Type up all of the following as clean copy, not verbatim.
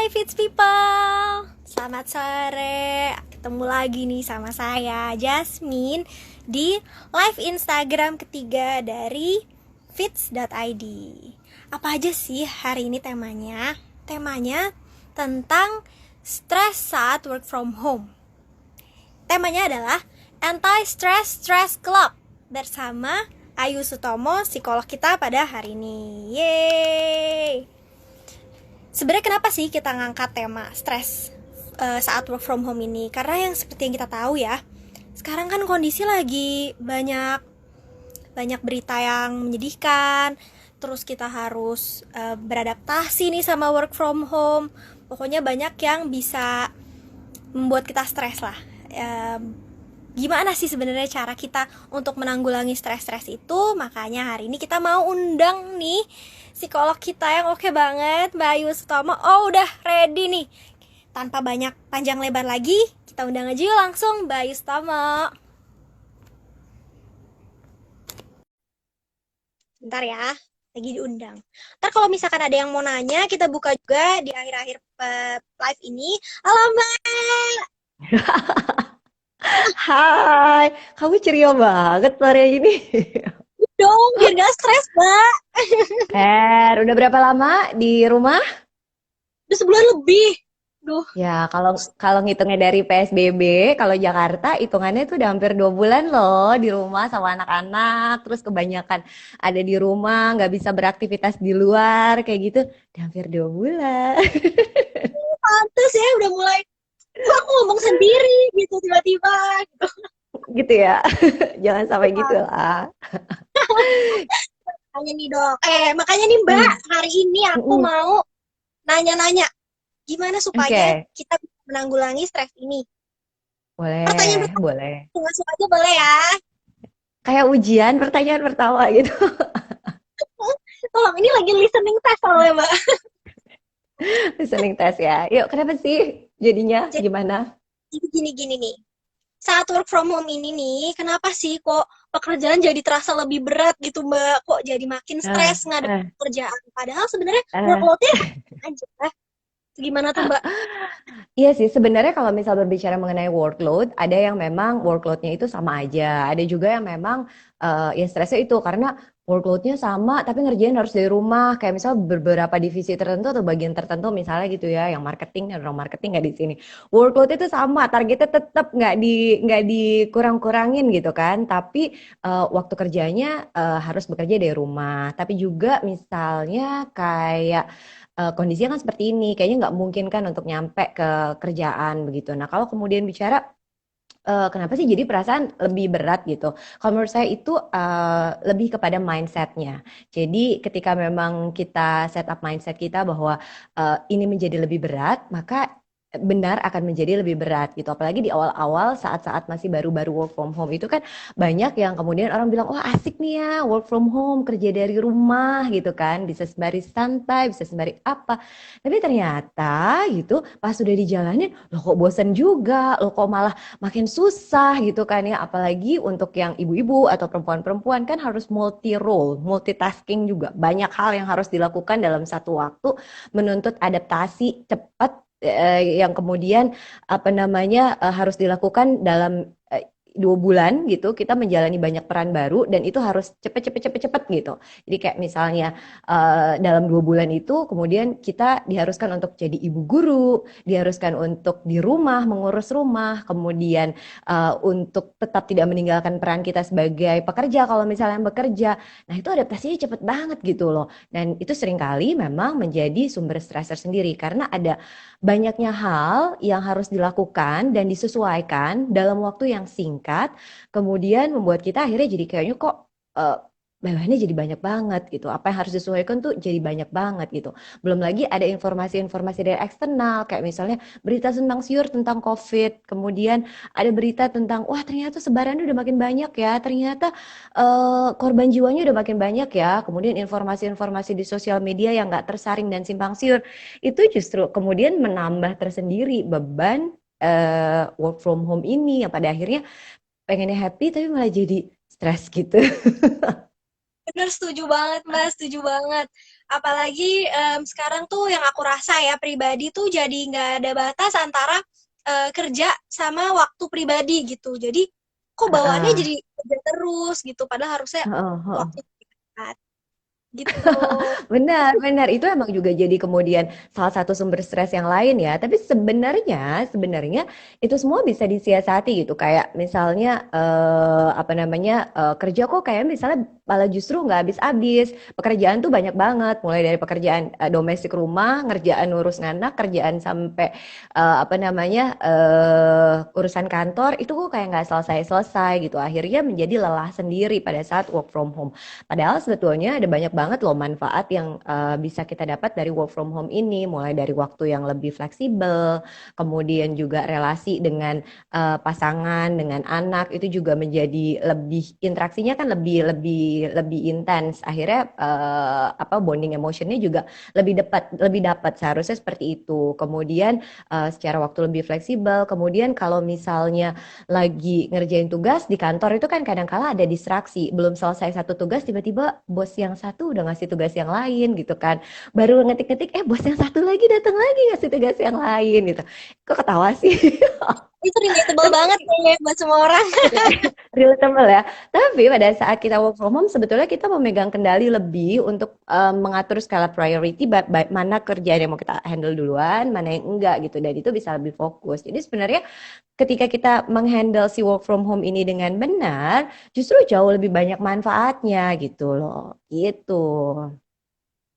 Hai Fits People, selamat sore. Ketemu lagi nih sama saya Jasmine di live Instagram ketiga dari fits.id. Apa aja sih hari ini temanya? Temanya tentang stres saat work from home. Temanya adalah Anti-Stress Stress Club bersama Ayu Sutomo, psikolog kita pada hari ini. Yeay! Sebenarnya kenapa sih kita ngangkat tema stres saat work from home ini? Karena yang seperti yang kita tahu ya, sekarang kan kondisi lagi banyak banyak berita yang menyedihkan. Terus kita harus beradaptasi nih sama work from home. Pokoknya banyak yang bisa membuat kita stres lah. Gimana sih sebenarnya cara kita untuk menanggulangi stres-stres itu? Makanya hari ini kita mau undang nih psikolog kita yang oke banget, Mbak Ayu Sutomo. Oh, udah ready nih. Tanpa banyak panjang lebar lagi, kita undang aja yuk langsung Mbak Ayu Sutomo. Bentar ya, lagi diundang. Ntar kalau misalkan ada yang mau nanya, kita buka juga di akhir-akhir live ini. Halo Mbak. Hai, kamu ceria banget sore ini. Dong, biar gak stres, Mbak. Udah berapa lama di rumah? Udah sebulan lebih. Duh, Ya, kalau kalau ngitungnya dari PSBB, kalau Jakarta hitungannya tuh udah hampir 2 bulan loh di rumah sama anak-anak. Terus kebanyakan ada di rumah, nggak bisa beraktivitas di luar kayak gitu. Udah hampir 2 bulan, pantes ya udah mulai. Kok aku ngomong sendiri gitu tiba-tiba gitu. gitu ya. Jangan sampai gitu lah. Makanya nih dok. Makanya nih Mbak, Hmm. hari ini aku Mm-mm. mau nanya-nanya gimana supaya Oke, kita bisa menanggulangi stres ini. Pertanyaan boleh, pertama boleh. langsung aja boleh ya. Kayak ujian pertanyaan pertama gitu. Tolong ini lagi listening test soalnya Mbak. Listening test ya. Yuk, kenapa sih jadinya Jadi gimana? gini-gini nih. Saat work from home ini nih, kenapa sih kok pekerjaan jadi terasa lebih berat gitu Mbak? Kok jadi makin Nah, stres ngadepin nah, pekerjaan? Padahal sebenarnya eh. workload-nya aja. Gimana tuh Mbak? Iya sih, sebenarnya kalau misal berbicara mengenai workload, ada yang memang workloadnya itu sama aja. Ada juga yang memang ya stresnya itu karena workloadnya sama, tapi ngerjain harus dari rumah. Kayak misal beberapa divisi tertentu atau bagian tertentu, misalnya gitu ya, yang marketing dan orang marketing nggak di sini. Workload itu sama, targetnya tetap nggak dikurang-kurangin gitu kan. Tapi waktu kerjanya harus bekerja dari rumah. Tapi juga misalnya kayak kondisinya kan seperti ini, kayaknya nggak mungkin kan untuk nyampe ke kerjaan begitu. Nah, kalau kemudian bicara kenapa sih jadi perasaan lebih berat gitu? Kalau menurut saya itu lebih kepada mindsetnya. Jadi ketika memang kita set up mindset kita bahwa ini menjadi lebih berat, maka benar akan menjadi lebih berat gitu. Apalagi di awal-awal saat-saat masih baru-baru work from home itu kan banyak yang kemudian orang bilang, wah asik nih ya work from home, kerja dari rumah gitu kan, bisa sembari santai, bisa sembari apa. Tapi ternyata gitu pas sudah dijalanin, loh kok bosen juga, loh kok malah makin susah gitu kan ya, apalagi untuk yang ibu-ibu atau perempuan-perempuan kan harus multi role, multitasking juga, banyak hal yang harus dilakukan dalam satu waktu, menuntut adaptasi cepat yang kemudian apa namanya harus dilakukan dalam 2 bulan gitu, kita menjalani banyak peran baru dan itu harus cepet-cepet gitu. Jadi kayak misalnya dalam 2 bulan itu kemudian kita diharuskan untuk jadi ibu guru, diharuskan untuk di rumah mengurus rumah, kemudian untuk tetap tidak meninggalkan peran kita sebagai pekerja kalau misalnya bekerja. Nah itu adaptasinya cepet banget gitu loh. Dan itu seringkali memang menjadi sumber stres tersendiri karena ada banyaknya hal yang harus dilakukan dan disesuaikan dalam waktu yang singkat, kemudian membuat kita akhirnya jadi kayaknya kok eh, bebannya jadi banyak banget gitu. Apa yang harus disesuaikan tuh jadi banyak banget gitu. Belum lagi ada informasi-informasi dari eksternal, kayak misalnya berita tentang siur tentang COVID, kemudian ada berita tentang, wah ternyata sebarannya udah makin banyak ya, ternyata korban jiwanya udah makin banyak ya, kemudian informasi-informasi di sosial media yang nggak tersaring dan simpang siur, itu justru kemudian menambah tersendiri beban work from home ini yang pada akhirnya pengennya happy tapi malah jadi stres gitu. Bener, setuju banget Mbak, setuju banget. Apalagi sekarang tuh yang aku rasa ya pribadi tuh jadi nggak ada batas antara kerja sama waktu pribadi gitu. Jadi kok bawaannya Heeh, jadi kerja terus gitu, padahal harusnya heeh, heeh. waktu istirahat gitu. Benar, benar. Itu emang juga jadi kemudian salah satu sumber stres yang lain ya. Tapi sebenarnya itu semua bisa disiasati gitu. Kayak misalnya apa namanya kerja kok kayak misalnya malah justru nggak habis-habis. Pekerjaan tuh banyak banget. Mulai dari pekerjaan domestik rumah, ngerjaan ngurus anak, kerjaan sampai apa namanya urusan kantor itu kok kayak nggak selesai-selesai gitu. Akhirnya menjadi lelah sendiri pada saat work from home. Padahal sebetulnya ada banyak banget loh manfaat yang bisa kita dapat dari work from home ini, mulai dari waktu yang lebih fleksibel, kemudian juga relasi dengan pasangan, dengan anak itu juga menjadi lebih interaksinya kan lebih lebih lebih intens. Akhirnya apa bonding emotionnya juga lebih dapat seharusnya seperti itu. Kemudian secara waktu lebih fleksibel. Kemudian kalau misalnya lagi ngerjain tugas di kantor itu kan kadang-kala ada distraksi, belum selesai satu tugas tiba-tiba bos yang satu udah ngasih tugas yang lain gitu kan, baru ngetik-ngetik bos yang satu lagi datang lagi ngasih tugas yang lain gitu. Kok ketawa sih? Itu relatable banget kayaknya buat semua orang. Relatable ya. Tapi pada saat kita work from home, sebetulnya kita memegang kendali lebih untuk mengatur skala priority, mana kerjaan yang mau kita handle duluan, mana yang enggak gitu. Dan itu bisa lebih fokus. Jadi sebenarnya ketika kita menghandle si work from home ini dengan benar, justru jauh lebih banyak manfaatnya gitu loh. Gitu.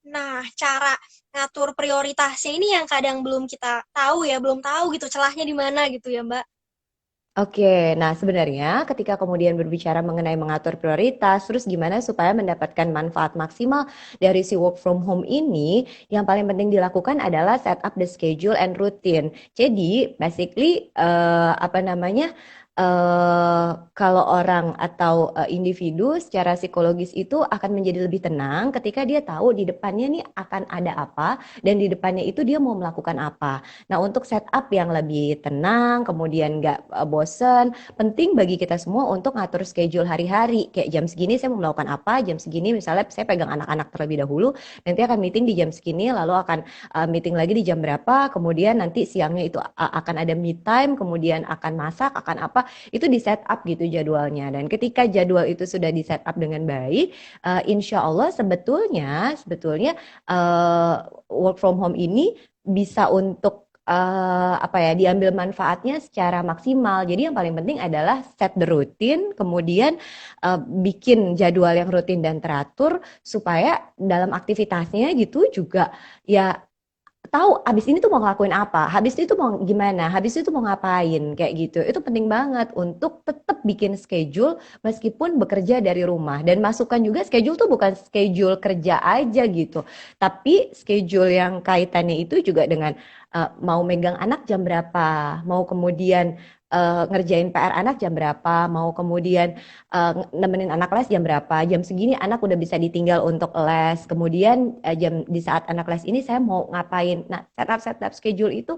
Nah, cara ngatur prioritasnya ini yang kadang belum kita tahu ya, belum tahu gitu celahnya di mana gitu ya, Mbak. Oke, nah sebenarnya ketika kemudian berbicara mengenai mengatur prioritas, terus gimana supaya mendapatkan manfaat maksimal dari si work from home ini, yang paling penting dilakukan adalah set up the schedule and routine. Jadi, basically apa namanya? Kalau orang atau individu secara psikologis itu akan menjadi lebih tenang ketika dia tahu di depannya nih akan ada apa dan di depannya itu dia mau melakukan apa. Nah, untuk setup yang lebih tenang, kemudian nggak bosen, penting bagi kita semua untuk ngatur schedule hari-hari. Kayak jam segini saya mau melakukan apa, jam segini misalnya saya pegang anak-anak terlebih dahulu, nanti akan meeting di jam segini, lalu akan meeting lagi di jam berapa, kemudian nanti siangnya itu akan ada me time, kemudian akan masak, akan apa, itu di set up gitu jadwalnya. Dan ketika jadwal itu sudah di set up dengan baik, insya Allah sebetulnya work from home ini bisa untuk apa ya diambil manfaatnya secara maksimal. Jadi yang paling penting adalah set the routine, kemudian bikin jadwal yang rutin dan teratur supaya dalam aktivitasnya gitu juga ya tahu abis ini tuh mau ngelakuin apa, habis itu mau gimana, habis itu mau ngapain, kayak gitu. Itu penting banget untuk tetap bikin schedule meskipun bekerja dari rumah. Dan masukkan juga schedule tuh bukan schedule kerja aja gitu, tapi schedule yang kaitannya itu juga dengan mau megang anak jam berapa, mau kemudian ngerjain PR anak jam berapa, mau kemudian nemenin anak les jam berapa, jam segini anak udah bisa ditinggal untuk les, kemudian jam di saat anak les ini saya mau ngapain. Nah, setup schedule itu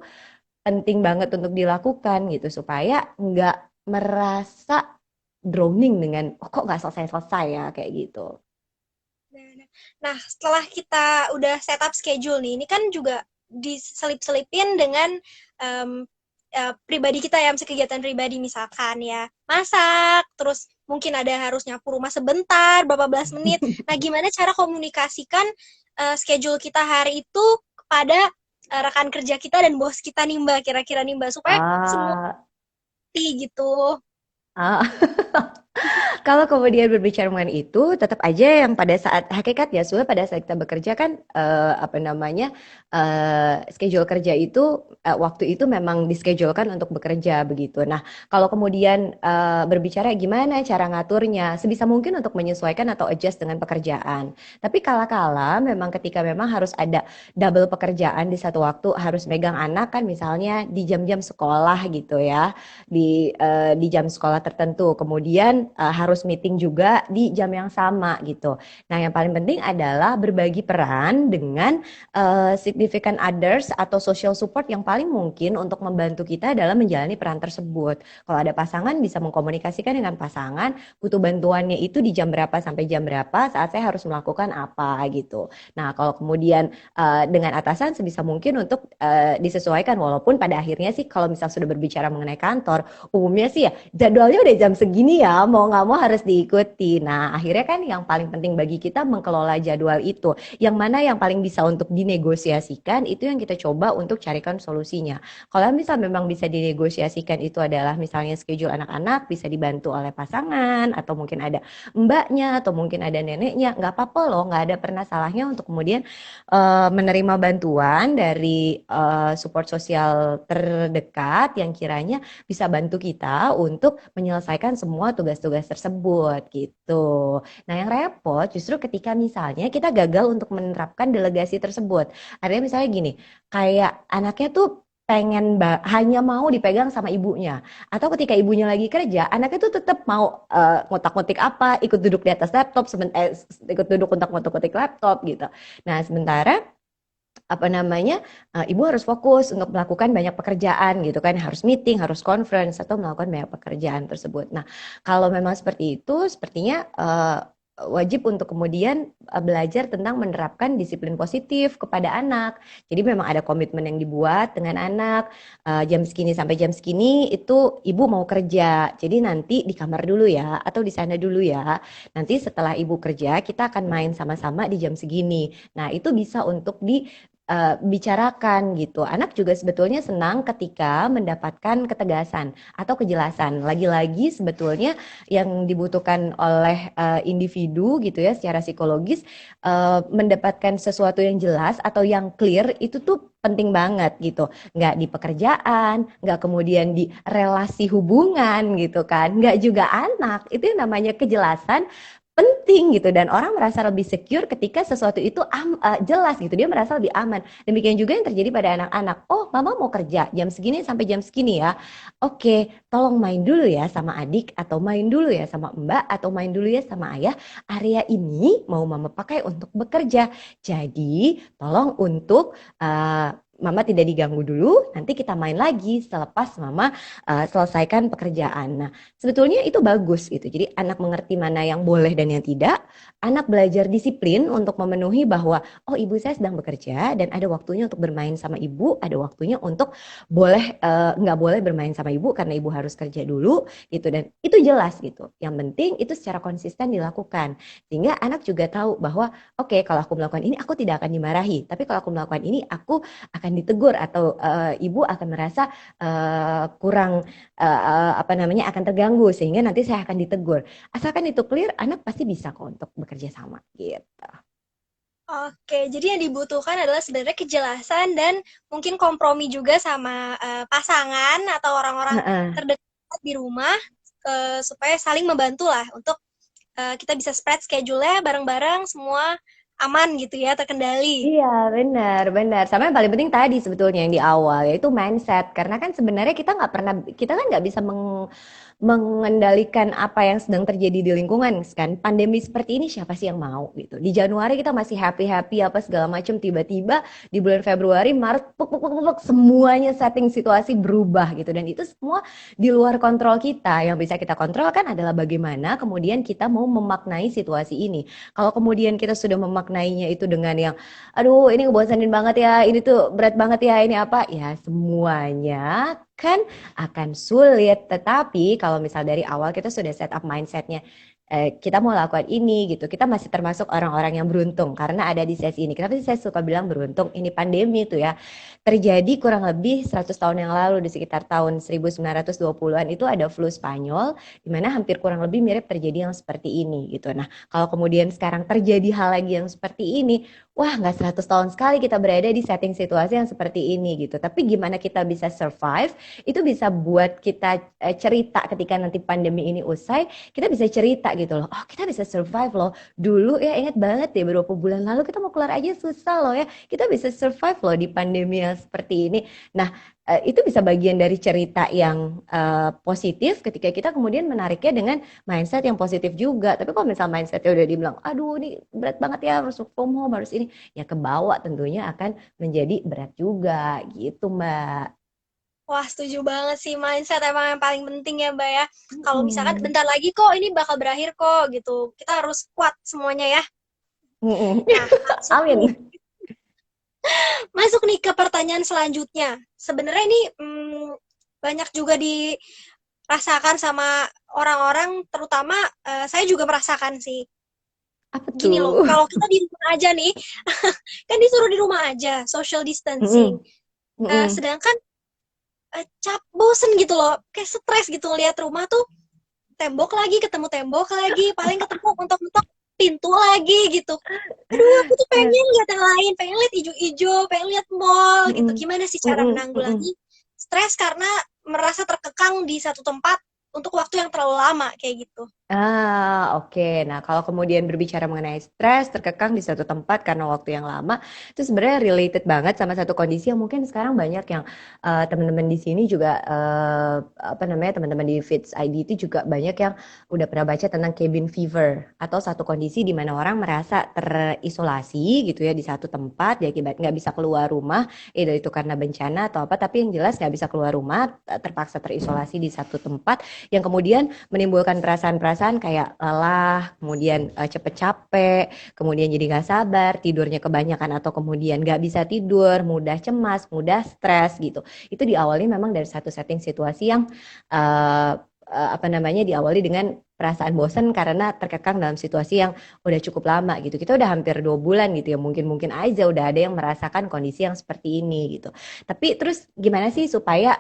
penting banget untuk dilakukan gitu supaya nggak merasa drowning dengan kok nggak selesai-selesai ya kayak gitu. Nah, setelah kita udah setup schedule nih, ini kan juga diselip-selipin dengan pribadi kita ya, misalnya kegiatan pribadi misalkan ya, masak, terus mungkin ada harus nyapu rumah sebentar, berapa belas menit. Nah, gimana cara komunikasikan schedule kita hari itu kepada rekan kerja kita dan bos kita nih Mbak, kira-kira nih Mbak, supaya semua Ah, gitu. ah. Kalau kemudian berbicara mengenai itu, tetap aja yang pada saat hakikat ya, soalnya pada saat kita bekerja kan apa namanya schedule kerja itu waktu itu memang dischedulkan untuk bekerja begitu. Nah, kalau kemudian berbicara gimana cara ngaturnya, sebisa mungkin untuk menyesuaikan atau adjust dengan pekerjaan. Tapi kala-kala memang ketika memang harus ada double pekerjaan di satu waktu, harus megang anak kan misalnya di jam-jam sekolah gitu ya, di jam sekolah tertentu. Kemudian harus harus meeting juga di jam yang sama gitu. Nah, yang paling penting adalah berbagi peran dengan significant others atau social support yang paling mungkin untuk membantu kita dalam menjalani peran tersebut. Kalau ada pasangan bisa mengkomunikasikan dengan pasangan, butuh bantuannya itu di jam berapa sampai jam berapa, saat saya harus melakukan apa gitu. Nah, kalau kemudian dengan atasan sebisa mungkin untuk disesuaikan, walaupun pada akhirnya sih kalau misal sudah berbicara mengenai kantor, umumnya sih ya jadwalnya udah jam segini ya, mau nggak mau harus diikuti. Nah, akhirnya kan yang paling penting bagi kita mengelola jadwal itu. Yang mana yang paling bisa untuk dinegosiasikan, itu yang kita coba untuk carikan solusinya. Kalau misal memang bisa dinegosiasikan itu adalah misalnya schedule anak-anak, bisa dibantu oleh pasangan, atau mungkin ada mbaknya, atau mungkin ada neneknya, nggak apa-apa loh, nggak ada pernah salahnya untuk kemudian menerima bantuan dari support sosial terdekat yang kiranya bisa bantu kita untuk menyelesaikan semua tugas-tugas tersebut gitu. Nah, yang repot justru ketika misalnya kita gagal untuk menerapkan delegasi tersebut. Artinya misalnya gini, kayak anaknya tuh hanya mau dipegang sama ibunya, atau ketika ibunya lagi kerja anaknya tuh tetap mau ngotak-ngotik apa, ikut duduk di atas laptop, ikut duduk ngotak-ngotik laptop gitu. Nah, sementara apa namanya, ibu harus fokus untuk melakukan banyak pekerjaan gitu kan, harus meeting, harus conference, atau melakukan banyak pekerjaan tersebut. Nah, kalau memang seperti itu, sepertinya wajib untuk kemudian belajar tentang menerapkan disiplin positif kepada anak. Jadi memang ada komitmen yang dibuat dengan anak, jam segini sampai jam segini itu ibu mau kerja, jadi nanti di kamar dulu ya, atau di sana dulu ya. Nanti setelah ibu kerja, kita akan main sama-sama di jam segini. Nah, itu bisa untuk bicarakan gitu. Anak juga sebetulnya senang ketika mendapatkan ketegasan atau kejelasan. Lagi-lagi sebetulnya yang dibutuhkan oleh individu gitu ya secara psikologis, mendapatkan sesuatu yang jelas atau yang clear itu tuh penting banget gitu. Nggak di pekerjaan, nggak kemudian di relasi hubungan gitu kan, nggak juga anak. Itu yang namanya kejelasan penting gitu, dan orang merasa lebih secure ketika sesuatu itu jelas gitu, dia merasa lebih aman. Demikian juga yang terjadi pada anak-anak. Oh, mama mau kerja jam segini sampai jam segini ya, oke, tolong main dulu ya sama adik, atau main dulu ya sama mbak, atau main dulu ya sama ayah, area ini mau mama pakai untuk bekerja, jadi tolong untuk mama tidak diganggu dulu, nanti kita main lagi selepas mama selesaikan pekerjaan. Nah, sebetulnya itu bagus gitu. Jadi anak mengerti mana yang boleh dan yang tidak. Anak belajar disiplin untuk memenuhi bahwa, oh, ibu saya sedang bekerja dan ada waktunya untuk bermain sama ibu, ada waktunya untuk nggak boleh bermain sama ibu karena ibu harus kerja dulu gitu, dan itu jelas gitu. Yang penting itu secara konsisten dilakukan sehingga anak juga tahu bahwa oke, kalau aku melakukan ini aku tidak akan dimarahi, tapi kalau aku melakukan ini aku akan ditegur, atau ibu akan merasa kurang apa namanya, akan terganggu sehingga nanti saya akan ditegur. Asalkan itu clear, anak pasti bisa kok untuk bekerja sama gitu. Oke, jadi yang dibutuhkan adalah sebenarnya kejelasan dan mungkin kompromi juga sama pasangan atau orang-orang Heeh. terdekat di rumah, supaya saling membantu lah untuk kita bisa spread schedule-nya bareng-bareng, semua aman gitu ya, terkendali. Iya, benar, benar. Sama yang paling penting tadi sebetulnya yang di awal, yaitu mindset. Karena kan sebenarnya kita kan nggak bisa mengendalikan apa yang sedang terjadi di lingkungan kan. Pandemi seperti ini siapa sih yang mau gitu. Di Januari kita masih happy-happy apa segala macam, tiba-tiba di bulan Februari, Maret, semuanya setting situasi berubah gitu. Dan itu semua di luar kontrol kita. Yang bisa kita kontrol kan adalah bagaimana kemudian kita mau memaknai situasi ini. Kalau kemudian kita sudah memaknainya itu dengan yang, aduh ini ngebosanin banget ya, ini tuh berat banget ya, ini apa, ya semuanya kan akan sulit. Tetapi kalau misal dari awal kita sudah set up mindsetnya, kita mau lakukan ini gitu, kita masih termasuk orang-orang yang beruntung karena ada di sesi ini. Kenapa sih saya suka bilang beruntung? Ini pandemi itu ya terjadi kurang lebih 100 tahun yang lalu, di sekitar tahun 1920-an itu ada flu Spanyol, di mana hampir kurang lebih mirip terjadi yang seperti ini gitu. Nah, kalau kemudian sekarang terjadi hal lagi yang seperti ini, wah, nggak 100 tahun sekali kita berada di setting situasi yang seperti ini gitu. Tapi gimana kita bisa survive, itu bisa buat kita cerita ketika nanti pandemi ini usai, kita bisa cerita gitu loh. Oh, kita bisa survive loh. Dulu ya ingat banget deh beberapa bulan lalu kita mau keluar aja susah loh ya. Kita bisa survive loh di pandemi yang seperti ini. Nah, itu bisa bagian dari cerita yang positif ketika kita kemudian menariknya dengan mindset yang positif juga. Tapi kalau misal mindsetnya udah dibilang, aduh ini berat banget ya harus work from home harus ini, ya kebawa tentunya akan menjadi berat juga gitu Mbak. Wah, setuju banget sih, mindset emang yang paling penting ya, Mbak ya. Kalau misalkan Mm-mm. bentar lagi kok ini bakal berakhir kok gitu. Kita harus kuat semuanya ya. Mm-mm. Nah, Amin. masuk nih ke pertanyaan selanjutnya. Sebenarnya ini banyak juga dirasakan sama orang-orang, terutama saya juga merasakan sih. Apa Gini loh, tuh? kalau kita di rumah aja nih, kan disuruh di rumah aja, social distancing. Mm-mm. Mm-mm. Sedangkan bosen gitu loh, kayak stres gitu ngeliat rumah tuh tembok lagi, ketemu tembok lagi, paling ketemu mentok-mentok pintu lagi gitu. Aduh, aku tuh pengen lihat yang lain, pengen lihat ijo-ijo, pengen lihat mall gitu. Mm-mm. Gimana sih cara Mm-mm. menanggulangi Mm-mm. stres karena merasa terkekang di satu tempat untuk waktu yang terlalu lama kayak gitu? Oke. Nah, kalau kemudian berbicara mengenai stres, terkekang di satu tempat karena waktu yang lama, itu sebenarnya related banget sama satu kondisi yang mungkin sekarang banyak yang teman-teman di sini juga apa namanya teman-teman di Fits ID itu juga banyak yang udah pernah baca tentang cabin fever atau satu kondisi di mana orang merasa terisolasi gitu ya di satu tempat, ya akibat nggak bisa keluar rumah, itu karena bencana atau apa, tapi yang jelas nggak bisa keluar rumah, terpaksa terisolasi di satu tempat yang kemudian menimbulkan perasaan-perasaan kayak lelah, kemudian cepet capek, kemudian jadi nggak sabar, tidurnya kebanyakan atau kemudian nggak bisa tidur, mudah cemas, mudah stres gitu. Itu diawali memang dari satu setting situasi yang uh, apa namanya diawali dengan perasaan bosan karena terkekang dalam situasi yang udah cukup lama gitu. Kita udah hampir 2 bulan gitu ya. Mungkin-mungkin aja udah ada yang merasakan kondisi yang seperti ini gitu. Tapi terus gimana sih supaya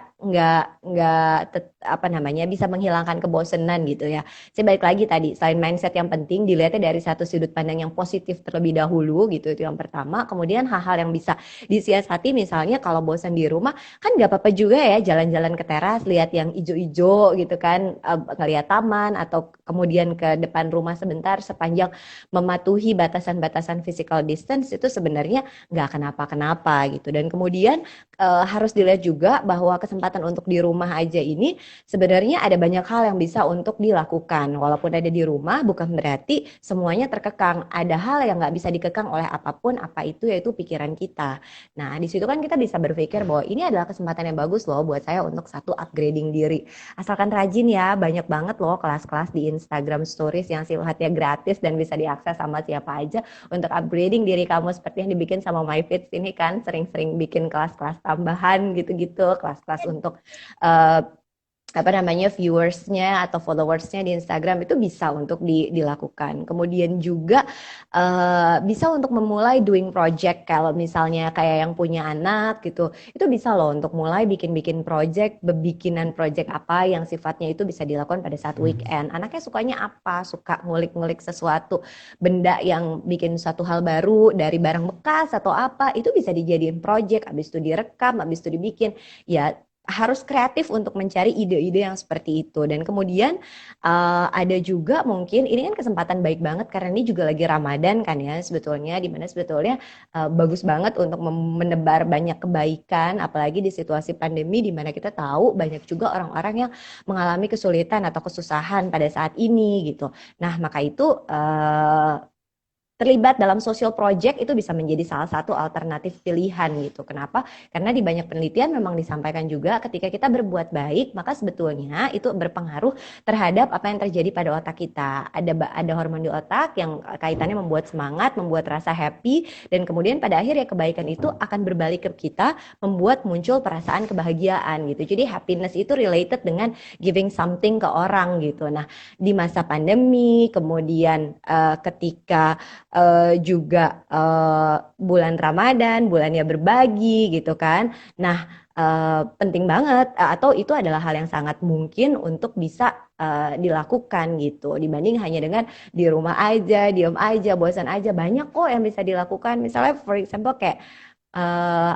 apa namanya bisa menghilangkan kebosanan gitu ya. Saya balik lagi tadi, selain mindset yang penting dilihatnya dari satu sudut pandang yang positif terlebih dahulu gitu, itu yang pertama. Kemudian hal-hal yang bisa disiasati, misalnya kalau bosan di rumah kan nggak apa-apa juga ya jalan-jalan ke teras lihat yang ijo-ijo gitu kan, ngelihat taman atau kemudian ke depan rumah sebentar sepanjang mematuhi batasan-batasan physical distance, itu sebenarnya nggak kenapa-kenapa gitu. Dan kemudian harus dilihat juga bahwa kesempatan untuk di rumah aja ini sebenarnya ada banyak hal yang bisa untuk dilakukan. Walaupun ada di rumah, bukan berarti semuanya terkekang. Ada hal yang nggak bisa dikekang oleh apapun, apa itu yaitu pikiran kita. Nah, di situ kan kita bisa berpikir bahwa ini adalah kesempatan yang bagus loh buat saya untuk satu upgrading diri. Asalkan rajin ya, banyak banget loh kelas-kelas di Instagram Stories yang sifatnya gratis dan bisa diakses sama siapa aja untuk upgrading diri kamu seperti yang dibikin sama MyFits ini kan, sering-sering bikin kelas-kelas tambahan gitu-gitu, kelas-kelas untuk uh, apa namanya viewersnya atau followersnya di Instagram itu bisa untuk dilakukan. Kemudian juga bisa untuk memulai doing project kalau misalnya kayak yang punya anak gitu, itu bisa loh untuk mulai bikin-bikin project, bikinan project apa yang sifatnya itu bisa dilakukan pada saat weekend. Anaknya sukanya apa? Suka ngulik-ngulik sesuatu, benda yang bikin suatu hal baru dari barang bekas atau apa, itu bisa dijadiin project, habis itu direkam, habis itu dibikin. Ya harus kreatif untuk mencari ide-ide yang seperti itu. Dan kemudian ada juga mungkin ini kan kesempatan baik banget karena ini juga lagi Ramadan kan ya sebetulnya, dimana sebetulnya bagus banget untuk menebar banyak kebaikan apalagi di situasi pandemi di mana kita tahu banyak juga orang-orang yang mengalami kesulitan atau kesusahan pada saat ini gitu. Nah, maka itu terlibat dalam social project itu bisa menjadi salah satu alternatif pilihan gitu. Kenapa? Karena di banyak penelitian memang disampaikan juga ketika kita berbuat baik, maka sebetulnya itu berpengaruh terhadap apa yang terjadi pada otak kita. Ada hormon di otak yang kaitannya membuat semangat, membuat rasa happy, dan kemudian pada akhirnya kebaikan itu akan berbalik ke kita, membuat muncul perasaan kebahagiaan gitu. Jadi happiness itu related dengan giving something ke orang gitu. Nah, di masa pandemi, kemudian ketika juga bulan Ramadan, bulannya berbagi gitu kan. Nah, penting banget atau itu adalah hal yang sangat mungkin untuk bisa dilakukan gitu dibanding hanya dengan di rumah aja, diem aja, bosan aja. Banyak kok yang bisa dilakukan. Misalnya for example kayak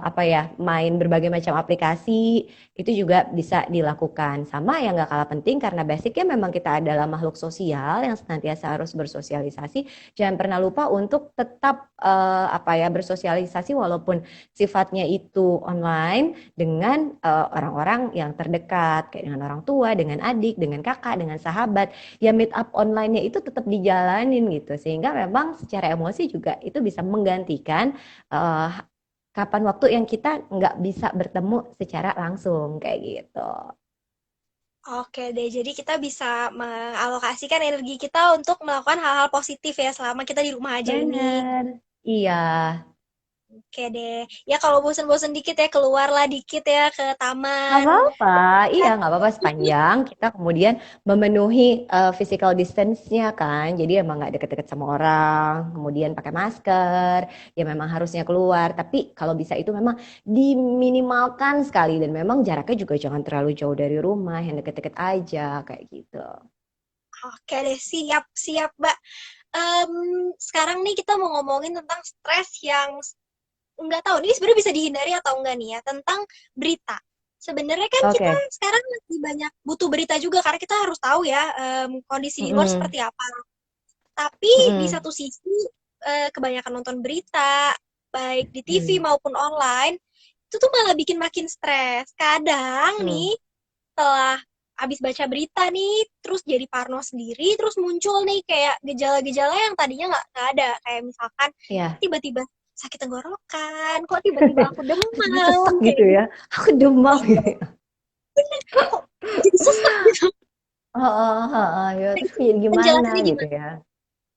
apa ya, main berbagai macam aplikasi itu juga bisa dilakukan. Sama yang nggak kalah penting karena basicnya memang kita adalah makhluk sosial yang senantiasa harus bersosialisasi. Jangan pernah lupa untuk tetap apa ya, bersosialisasi walaupun sifatnya itu online dengan orang-orang yang terdekat, kayak dengan orang tua, dengan adik, dengan kakak, dengan sahabat. Ya meet up online-nya itu tetap dijalanin gitu. Sehingga memang secara emosi juga itu bisa menggantikan eh, kapan waktu yang kita nggak bisa bertemu secara langsung kayak gitu. Oke deh, jadi kita bisa mengalokasikan energi kita untuk melakukan hal-hal positif ya selama kita di rumah aja ini. Bener. Iya, Oke deh. Ya kalau bosen-bosen dikit ya keluarlah dikit ya ke nggak taman. apa-apa. Iya, nggak apa-apa sepanjang kita kemudian memenuhi physical distance-nya kan. Jadi emang nggak deket-deket sama orang, kemudian pakai masker, ya memang harusnya keluar. Tapi kalau bisa itu memang diminimalkan sekali dan memang jaraknya juga jangan terlalu jauh dari rumah, yang deket-deket aja kayak gitu. Oke deh, siap, siap, Mbak. Em, Sekarang nih kita mau ngomongin tentang stres yang nggak tahu ini sebenarnya bisa dihindari atau enggak nih ya tentang berita. Sebenarnya kan kita Oke. sekarang lagi banyak butuh berita juga karena kita harus tahu ya kondisi di luar Mm-mm. seperti apa. Tapi di Mm-mm. satu sisi kebanyakan nonton berita baik di TV Hmm. maupun online itu tuh malah bikin makin stres. Kadang Hmm. nih setelah habis baca berita nih, terus jadi parno sendiri, terus muncul nih kayak gejala-gejala yang tadinya nggak ada, kayak misalkan Ya, tiba-tiba sakit tenggorokan, kok tiba-tiba aku tiba-tiba demam, sesek kayak gitu gitu, ya. Aku demam gitu. kok jadi sesak gitu. Heeh, ya. Nah, Terus itu kayak gimana penjelasannya gitu gimana? ya.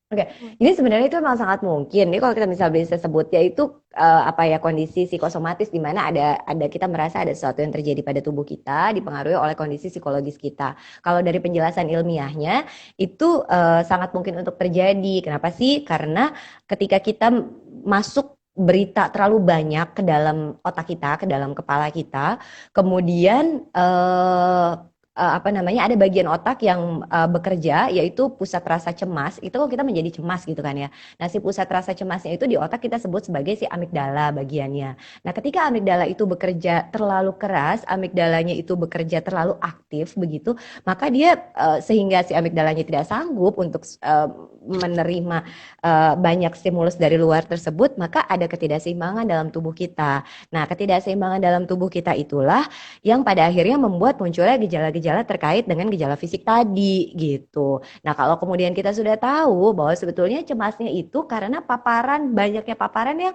Oke, ini sebenarnya itu memang sangat mungkin. Ini kalau kita bisa sebutnya itu apa ya, kondisi psikosomatis di mana ada kita merasa ada sesuatu yang terjadi pada tubuh kita dipengaruhi oleh kondisi psikologis kita. Kalau dari penjelasan ilmiahnya itu sangat mungkin untuk terjadi. Kenapa sih? Karena ketika kita masuk berita terlalu banyak ke dalam otak kita, ke dalam kepala kita, kemudian apa namanya, ada bagian otak yang bekerja yaitu pusat rasa cemas. Itu kalau kita menjadi cemas gitu kan ya. Nah, si pusat rasa cemasnya itu di otak kita sebut sebagai si amigdala bagiannya. Nah, ketika amigdala itu bekerja terlalu keras, amigdalanya itu bekerja terlalu aktif begitu, maka dia sehingga si amigdalanya tidak sanggup untuk menerima banyak stimulus dari luar tersebut, maka ada ketidakseimbangan dalam tubuh kita. Nah, ketidakseimbangan dalam tubuh kita itulah yang pada akhirnya membuat munculnya gejala-gejala terkait dengan gejala fisik tadi gitu. Nah, kalau kemudian kita sudah tahu bahwa sebetulnya cemasnya itu karena banyaknya paparan yang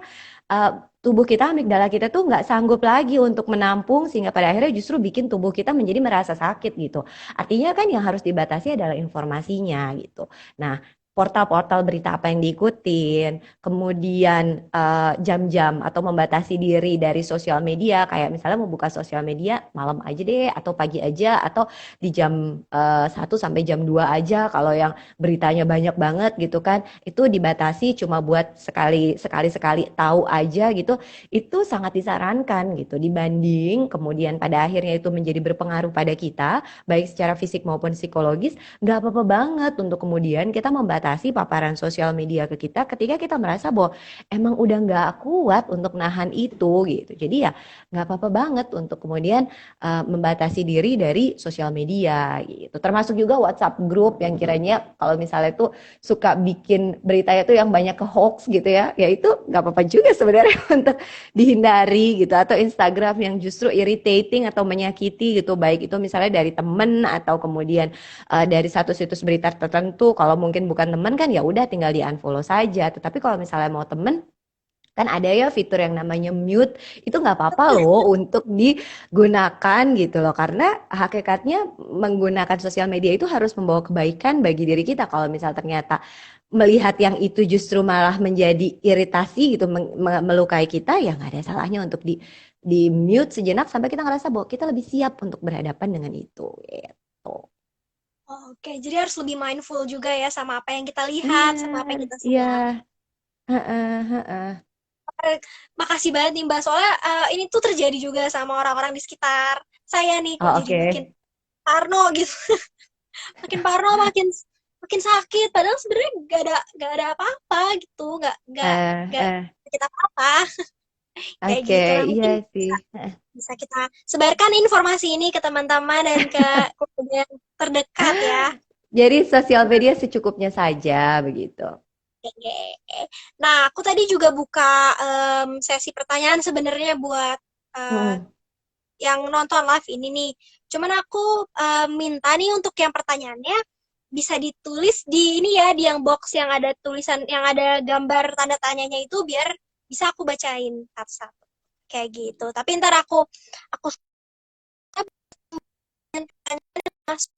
tubuh kita, amigdala kita tuh nggak sanggup lagi untuk menampung sehingga pada akhirnya justru bikin tubuh kita menjadi merasa sakit gitu. Artinya kan yang harus dibatasi adalah informasinya gitu. Nah, portal-portal berita apa yang diikutin, kemudian jam-jam atau membatasi diri dari sosial media, kayak misalnya mau buka sosial media malam aja deh atau pagi aja atau di jam 1 sampai jam 2 aja kalau yang beritanya banyak banget gitu kan, itu dibatasi cuma buat sekali tahu aja gitu, itu sangat disarankan gitu dibanding kemudian pada akhirnya itu menjadi berpengaruh pada kita baik secara fisik maupun psikologis. Nggak apa-apa banget untuk kemudian kita membatasi paparan sosial media ke kita ketika kita merasa bahwa emang udah nggak kuat untuk nahan itu gitu. Jadi ya nggak apa-apa banget untuk kemudian membatasi diri dari sosial media gitu. Termasuk juga WhatsApp grup yang kiranya kalau misalnya tuh suka bikin beritanya tuh yang banyak ke hoax gitu ya itu nggak apa-apa juga sebenarnya untuk dihindari gitu. Atau Instagram yang justru irritating atau menyakiti gitu, baik itu misalnya dari temen atau kemudian dari satu situs berita tertentu. Kalau mungkin bukan temen kan ya udah tinggal di unfollow saja. Tetapi kalau misalnya mau temen, kan ada ya fitur yang namanya mute, itu nggak apa-apa loh untuk digunakan gitu loh, karena hakikatnya menggunakan sosial media itu harus membawa kebaikan bagi diri kita. Kalau misal ternyata melihat yang itu justru malah menjadi iritasi gitu, melukai kita, ya nggak ada salahnya untuk di mute sejenak sampai kita ngerasa bahwa kita lebih siap untuk berhadapan dengan itu gitu. Oke, jadi harus lebih mindful juga ya sama apa yang kita lihat, sama apa Bener, yang kita iya, simak. heeh, heeh. Eh, Makasih banget nih Mbak, soalnya ini tuh terjadi juga sama orang-orang di sekitar saya nih, kok Oh, jadi makin oke. parno gitu, makin parno, makin makin sakit. Padahal sebenarnya gak ada apa-apa gitu, nggak Eh, nggak eh. sakit apa-apa. Kayak Oke, gitu. Nah, iya mungkin sih. bisa kita sebarkan informasi ini ke teman-teman dan ke keluarga yang terdekat ya. Jadi sosial media secukupnya saja begitu. Oke. Nah, aku tadi juga buka sesi pertanyaan sebenarnya buat eh, Mm-mm. yang nonton live ini nih. Cuman aku minta nih untuk yang pertanyaannya bisa ditulis di ini ya, di yang box yang ada tulisan, yang ada gambar tanda tanyanya itu biar bisa aku bacain satu-satu. Kayak gitu. Tapi ntar aku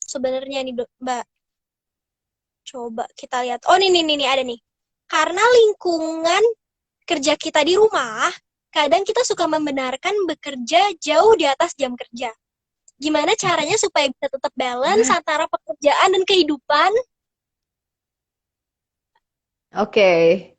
sebenarnya nih Mbak. Coba kita lihat. Oh, nih ada nih. Karena lingkungan kerja kita di rumah, kadang kita suka membenarkan bekerja jauh di atas jam kerja. Gimana caranya supaya bisa tetap balance antara pekerjaan dan kehidupan? Oke.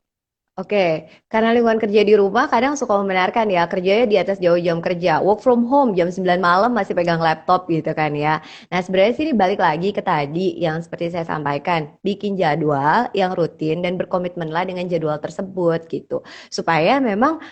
Oke, karena lingkungan kerja di rumah kadang suka membenarkan ya kerjanya di atas jauh jam kerja. Work from home jam 9 malam masih pegang laptop gitu kan ya. Nah sebenarnya sih ini balik lagi ke tadi yang seperti saya sampaikan. Bikin jadwal yang rutin dan berkomitmenlah dengan jadwal tersebut gitu. Supaya memang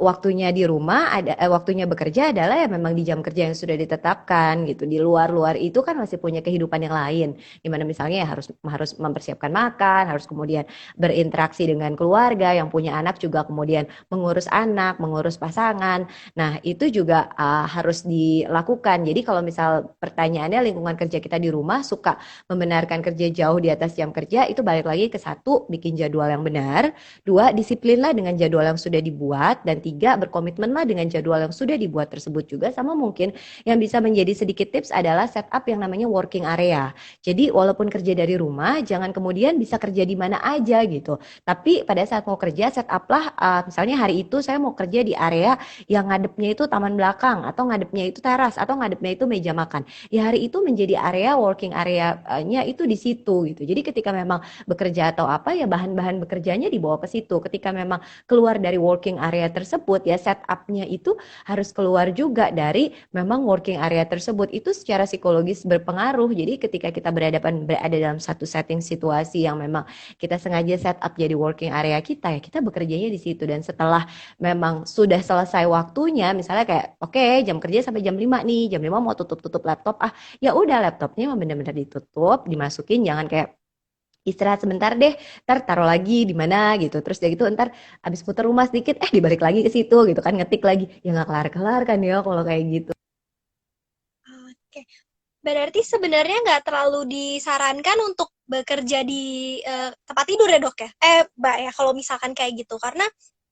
waktunya di rumah waktunya bekerja adalah ya memang di jam kerja yang sudah ditetapkan gitu. Di luar-luar itu kan masih punya kehidupan yang lain. Dimana misalnya ya harus harus mempersiapkan makan, harus kemudian berinteraksi dengan keluarga, yang punya anak juga kemudian mengurus anak, mengurus pasangan. Nah, itu juga harus dilakukan. Jadi kalau misal pertanyaannya lingkungan kerja kita di rumah suka membenarkan kerja jauh di atas jam kerja, itu balik lagi ke satu, bikin jadwal yang benar, dua, disiplinlah dengan jadwal yang sudah dibuat, dan tiga, berkomitmenlah dengan jadwal yang sudah dibuat tersebut juga. Sama mungkin yang bisa menjadi sedikit tips adalah setup yang namanya working area. Jadi walaupun kerja dari rumah, jangan kemudian bisa kerja di mana aja gitu. Tapi pada saat mau kerja, set up lah, misalnya hari itu saya mau kerja di area yang ngadepnya itu taman belakang, atau ngadepnya itu teras, atau ngadepnya itu meja makan. Ya hari itu menjadi area working area-nya itu di situ gitu. Jadi ketika memang bekerja atau apa ya bahan-bahan bekerjanya dibawa ke situ. Ketika memang keluar dari working area tersebut ya set up-nya itu harus keluar juga dari memang working area tersebut. Itu secara psikologis berpengaruh. Jadi ketika kita berada dalam satu setting situasi yang memang kita sengaja set up jadi working area kita ya kita bekerjanya di situ. Dan setelah memang sudah selesai waktunya misalnya kayak oke, jam kerja sampai jam 5 nih, jam 5 mau tutup laptop, ya udah laptopnya memang benar-benar ditutup, dimasukin, jangan kayak istirahat sebentar deh, ntar taruh lagi di mana gitu, terus udah gitu ntar abis putar rumah sedikit dibalik lagi ke situ gitu kan, ngetik lagi, ya nggak kelar-kelar kan ya kalau kayak gitu. Oke. Berarti sebenarnya nggak terlalu disarankan untuk bekerja di tempat tidur ya dok ya? Mbak ya kalau misalkan kayak gitu, karena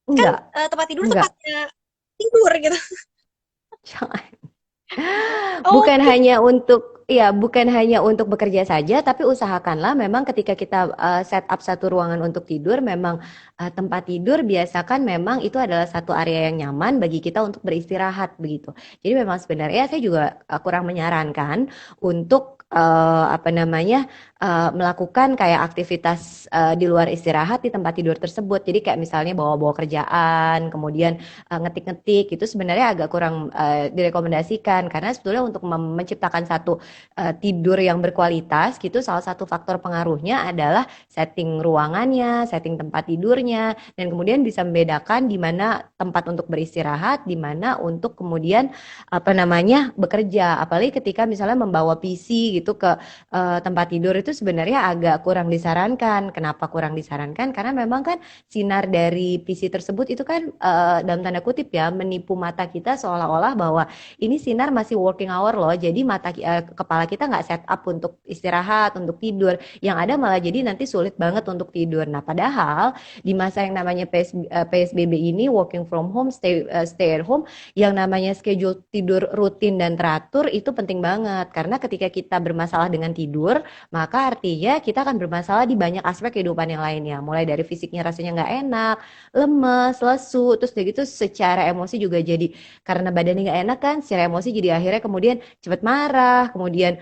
kan Enggak, tempat tidur enggak. tempatnya tidur gitu. Bukan Oke. hanya untuk ya, bukan hanya untuk bekerja saja, tapi usahakanlah memang ketika kita set up satu ruangan untuk tidur, memang tempat tidur biasakan memang itu adalah satu area yang nyaman bagi kita untuk beristirahat begitu. Jadi memang sebenarnya saya juga kurang menyarankan untuk apa namanya melakukan kayak aktivitas di luar istirahat di tempat tidur tersebut. Jadi kayak misalnya bawa-bawa kerjaan, kemudian ngetik-ngetik itu sebenarnya agak kurang direkomendasikan karena sebetulnya untuk menciptakan satu tidur yang berkualitas gitu salah satu faktor pengaruhnya adalah setting ruangannya, setting tempat tidurnya dan kemudian bisa membedakan di mana tempat untuk beristirahat, di mana untuk kemudian apa namanya bekerja. Apalagi ketika misalnya membawa PC gitu ke tempat tidur itu sebenarnya agak kurang disarankan. Kenapa kurang disarankan? Karena memang kan sinar dari PC tersebut itu kan dalam tanda kutip ya menipu mata kita seolah-olah bahwa ini sinar masih working hour loh. Jadi kepala kita nggak set up untuk istirahat, untuk tidur. Yang ada malah jadi nanti sulit banget untuk tidur. Nah, padahal di masa yang namanya PSBB ini working from home, stay at home, yang namanya schedule tidur rutin dan teratur itu penting banget. Karena ketika kita bermasalah dengan tidur, maka artinya kita akan bermasalah di banyak aspek kehidupan yang lainnya. Mulai dari fisiknya rasanya nggak enak, lemes, lesu, terus udah gitu secara emosi juga jadi karena badannya nggak enak kan, secara emosi jadi akhirnya kemudian cepat marah, kemudian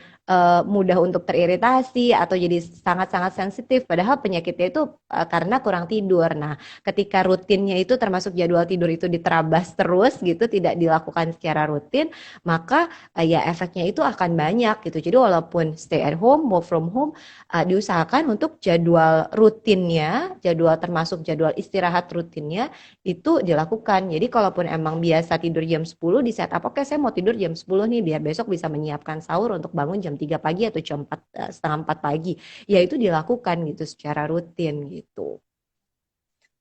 mudah untuk teriritasi atau jadi sangat-sangat sensitif. Padahal penyakitnya itu karena kurang tidur. Nah, ketika rutinnya itu termasuk jadwal tidur itu diterabas terus gitu, tidak dilakukan secara rutin, maka ya efeknya itu akan banyak gitu. Jadi kalaupun stay at home, work from home, diusahakan untuk jadwal rutinnya, jadwal termasuk jadwal istirahat rutinnya itu dilakukan. Jadi kalaupun emang biasa tidur jam 10 di setup, oke saya mau tidur jam 10 nih biar besok bisa menyiapkan sahur untuk bangun jam 3 pagi atau jam 4, setengah 4 pagi. Ya itu dilakukan gitu secara rutin gitu.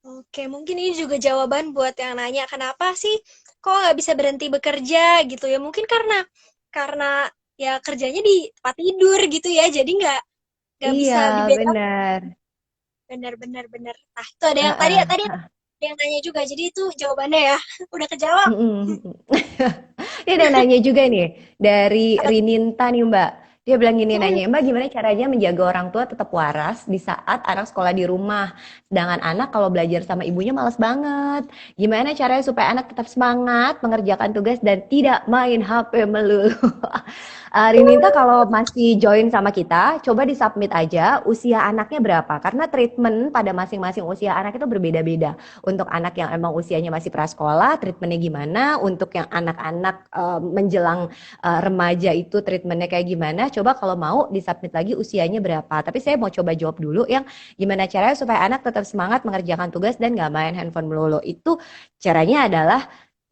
Oke, mungkin ini juga jawaban buat yang nanya kenapa sih kok nggak bisa berhenti bekerja gitu ya? Mungkin karena ya kerjanya di tempat tidur gitu ya, jadi nggak Iya, bisa di backup. benar. Benar-benar benar. Nah, itu ada yang tadi Heeh. tadi ada yang nanya juga, jadi itu jawabannya ya. Udah kejawab. Mm-mm. Dia ada nanya juga nih dari Apa tuh? Rininta nih Mbak. Dia bilang gini, Mm-mm. nanya Mbak gimana caranya menjaga orang tua tetap waras di saat anak sekolah di rumah. Sedangkan anak kalau belajar sama ibunya malas banget. Gimana caranya supaya anak tetap semangat mengerjakan tugas dan tidak main HP melulu? Rininta kalau masih join sama kita, coba disubmit aja usia anaknya berapa. Karena treatment pada masing-masing usia anak itu berbeda-beda. Untuk anak yang emang usianya masih prasekolah, treatmentnya gimana? Untuk yang anak-anak menjelang remaja itu treatmentnya kayak gimana? Coba kalau mau disubmit lagi usianya berapa. Tapi saya mau coba jawab dulu yang gimana caranya supaya anak tetap semangat mengerjakan tugas dan nggak main handphone melulu. Itu caranya adalah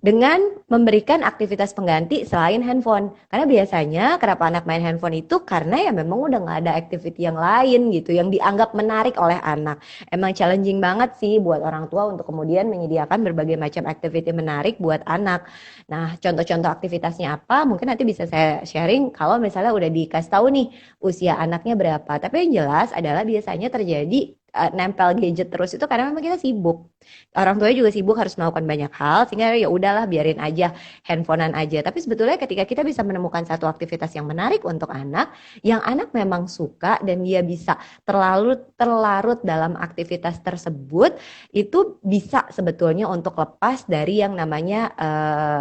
dengan memberikan aktivitas pengganti selain handphone. Karena biasanya kenapa anak main handphone itu karena ya memang udah nggak ada activity yang lain gitu yang dianggap menarik oleh anak. Emang challenging banget sih buat orang tua untuk kemudian menyediakan berbagai macam activity menarik buat anak. Nah, contoh-contoh aktivitasnya apa? Mungkin nanti bisa saya sharing kalau misalnya udah dikasih tahu nih usia anaknya berapa. Tapi yang jelas adalah biasanya terjadi nempel gadget terus itu karena memang kita sibuk. Orang tuanya juga sibuk harus melakukan banyak hal sehingga ya udahlah biarin aja handphonean aja. Tapi sebetulnya ketika kita bisa menemukan satu aktivitas yang menarik untuk anak, yang anak memang suka dan dia bisa terlalu terlarut dalam aktivitas tersebut, itu bisa sebetulnya untuk lepas dari yang namanya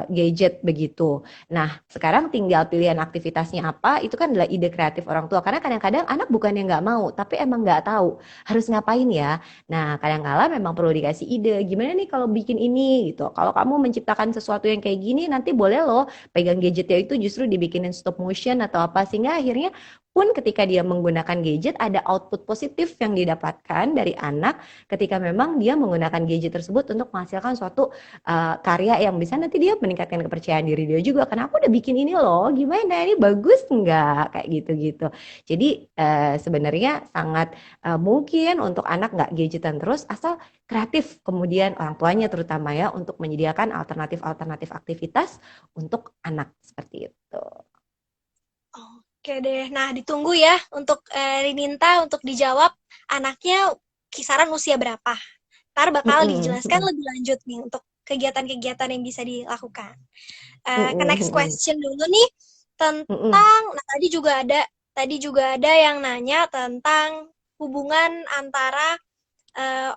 gadget begitu. Nah, sekarang tinggal pilihan aktivitasnya apa, itu kan adalah ide kreatif orang tua. Karena kadang-kadang anak bukannya nggak mau, tapi emang nggak tahu harus ngapain ya. Nah, kadang-kala memang perlu dikasih ide. Gimana nih kalau bikin ini gitu. Kalau kamu menciptakan sesuatu yang kayak gini, nanti boleh loh pegang gadgetnya itu justru dibikinin stop motion atau apa. Sehingga akhirnya pun ketika dia menggunakan gadget, ada output positif yang didapatkan dari anak ketika memang dia menggunakan gadget tersebut untuk menghasilkan suatu karya yang bisa nanti dia meningkatkan kepercayaan diri dia juga. Karena aku udah bikin ini loh, gimana ini bagus nggak? Kayak gitu-gitu. Jadi sebenarnya sangat mungkin untuk anak nggak gadgetan terus asal kreatif kemudian orang tuanya terutama ya untuk menyediakan alternatif-alternatif aktivitas untuk anak seperti itu. Oke deh. Nah, ditunggu ya untuk Rininta untuk dijawab anaknya kisaran usia berapa. Ntar bakal Mm-mm, dijelaskan mm-mm, lebih lanjut nih untuk kegiatan-kegiatan yang bisa dilakukan. Ke mm-mm, next mm-mm, question dulu nih mm-mm, tentang, nah tadi juga ada yang nanya tentang hubungan antara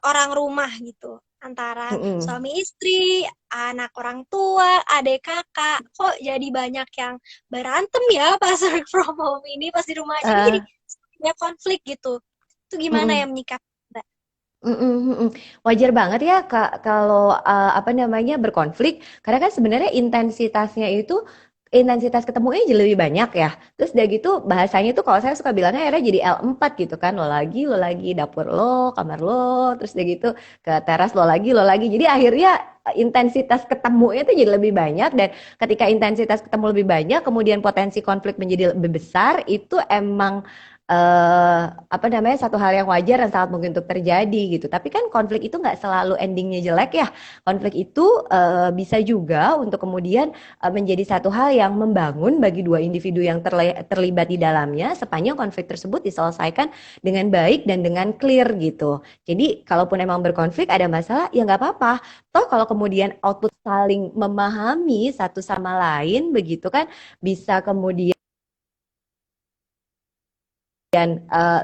orang rumah gitu, antara mm-mm. suami istri, anak orang tua, adik kakak. Kok jadi banyak yang berantem ya pas work from home ini, pas di rumah aja ini jadi Eh, banyak konflik gitu. Itu gimana ya mm-mm, menyikapi, Mbak? mm-mm, mm-mm. Wajar banget ya Kak kalau apa namanya berkonflik karena kan sebenarnya intensitas ketemunya jadi lebih banyak ya. Terus udah gitu bahasanya tuh kalau saya suka bilangnya akhirnya jadi L4 gitu kan. Lo lagi, dapur lo, kamar lo, terus udah gitu ke teras lo lagi. Jadi akhirnya intensitas ketemunya tuh jadi lebih banyak dan ketika intensitas ketemu lebih banyak kemudian potensi konflik menjadi lebih besar itu emang apa namanya satu hal yang wajar dan sangat mungkin untuk terjadi gitu. Tapi kan konflik itu nggak selalu endingnya jelek ya. Konflik itu bisa juga untuk kemudian menjadi satu hal yang membangun bagi dua individu yang terlibat di dalamnya sepanjang konflik tersebut diselesaikan dengan baik dan dengan clear gitu. Jadi kalaupun emang berkonflik ada masalah ya nggak apa-apa. Toh kalau kemudian output saling memahami satu sama lain begitu kan bisa kemudian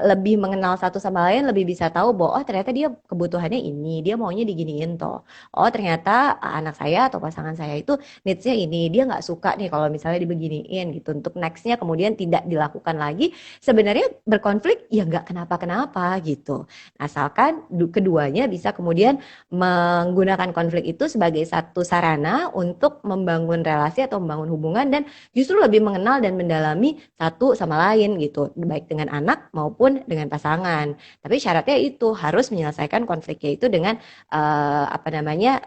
lebih mengenal satu sama lain, lebih bisa tahu bahwa oh ternyata dia kebutuhannya ini, dia maunya diginiin toh. Oh ternyata anak saya atau pasangan saya itu needs-nya ini, dia nggak suka nih kalau misalnya dibeginiin gitu. Untuk next-nya kemudian tidak dilakukan lagi, sebenarnya berkonflik ya nggak kenapa-kenapa gitu. Asalkan keduanya bisa kemudian menggunakan konflik itu sebagai satu sarana untuk membangun relasi atau membangun hubungan dan justru lebih mengenal dan mendalami satu sama lain gitu, baik dengan anak maupun dengan pasangan. Tapi syaratnya itu harus menyelesaikan konfliknya itu dengan apa namanya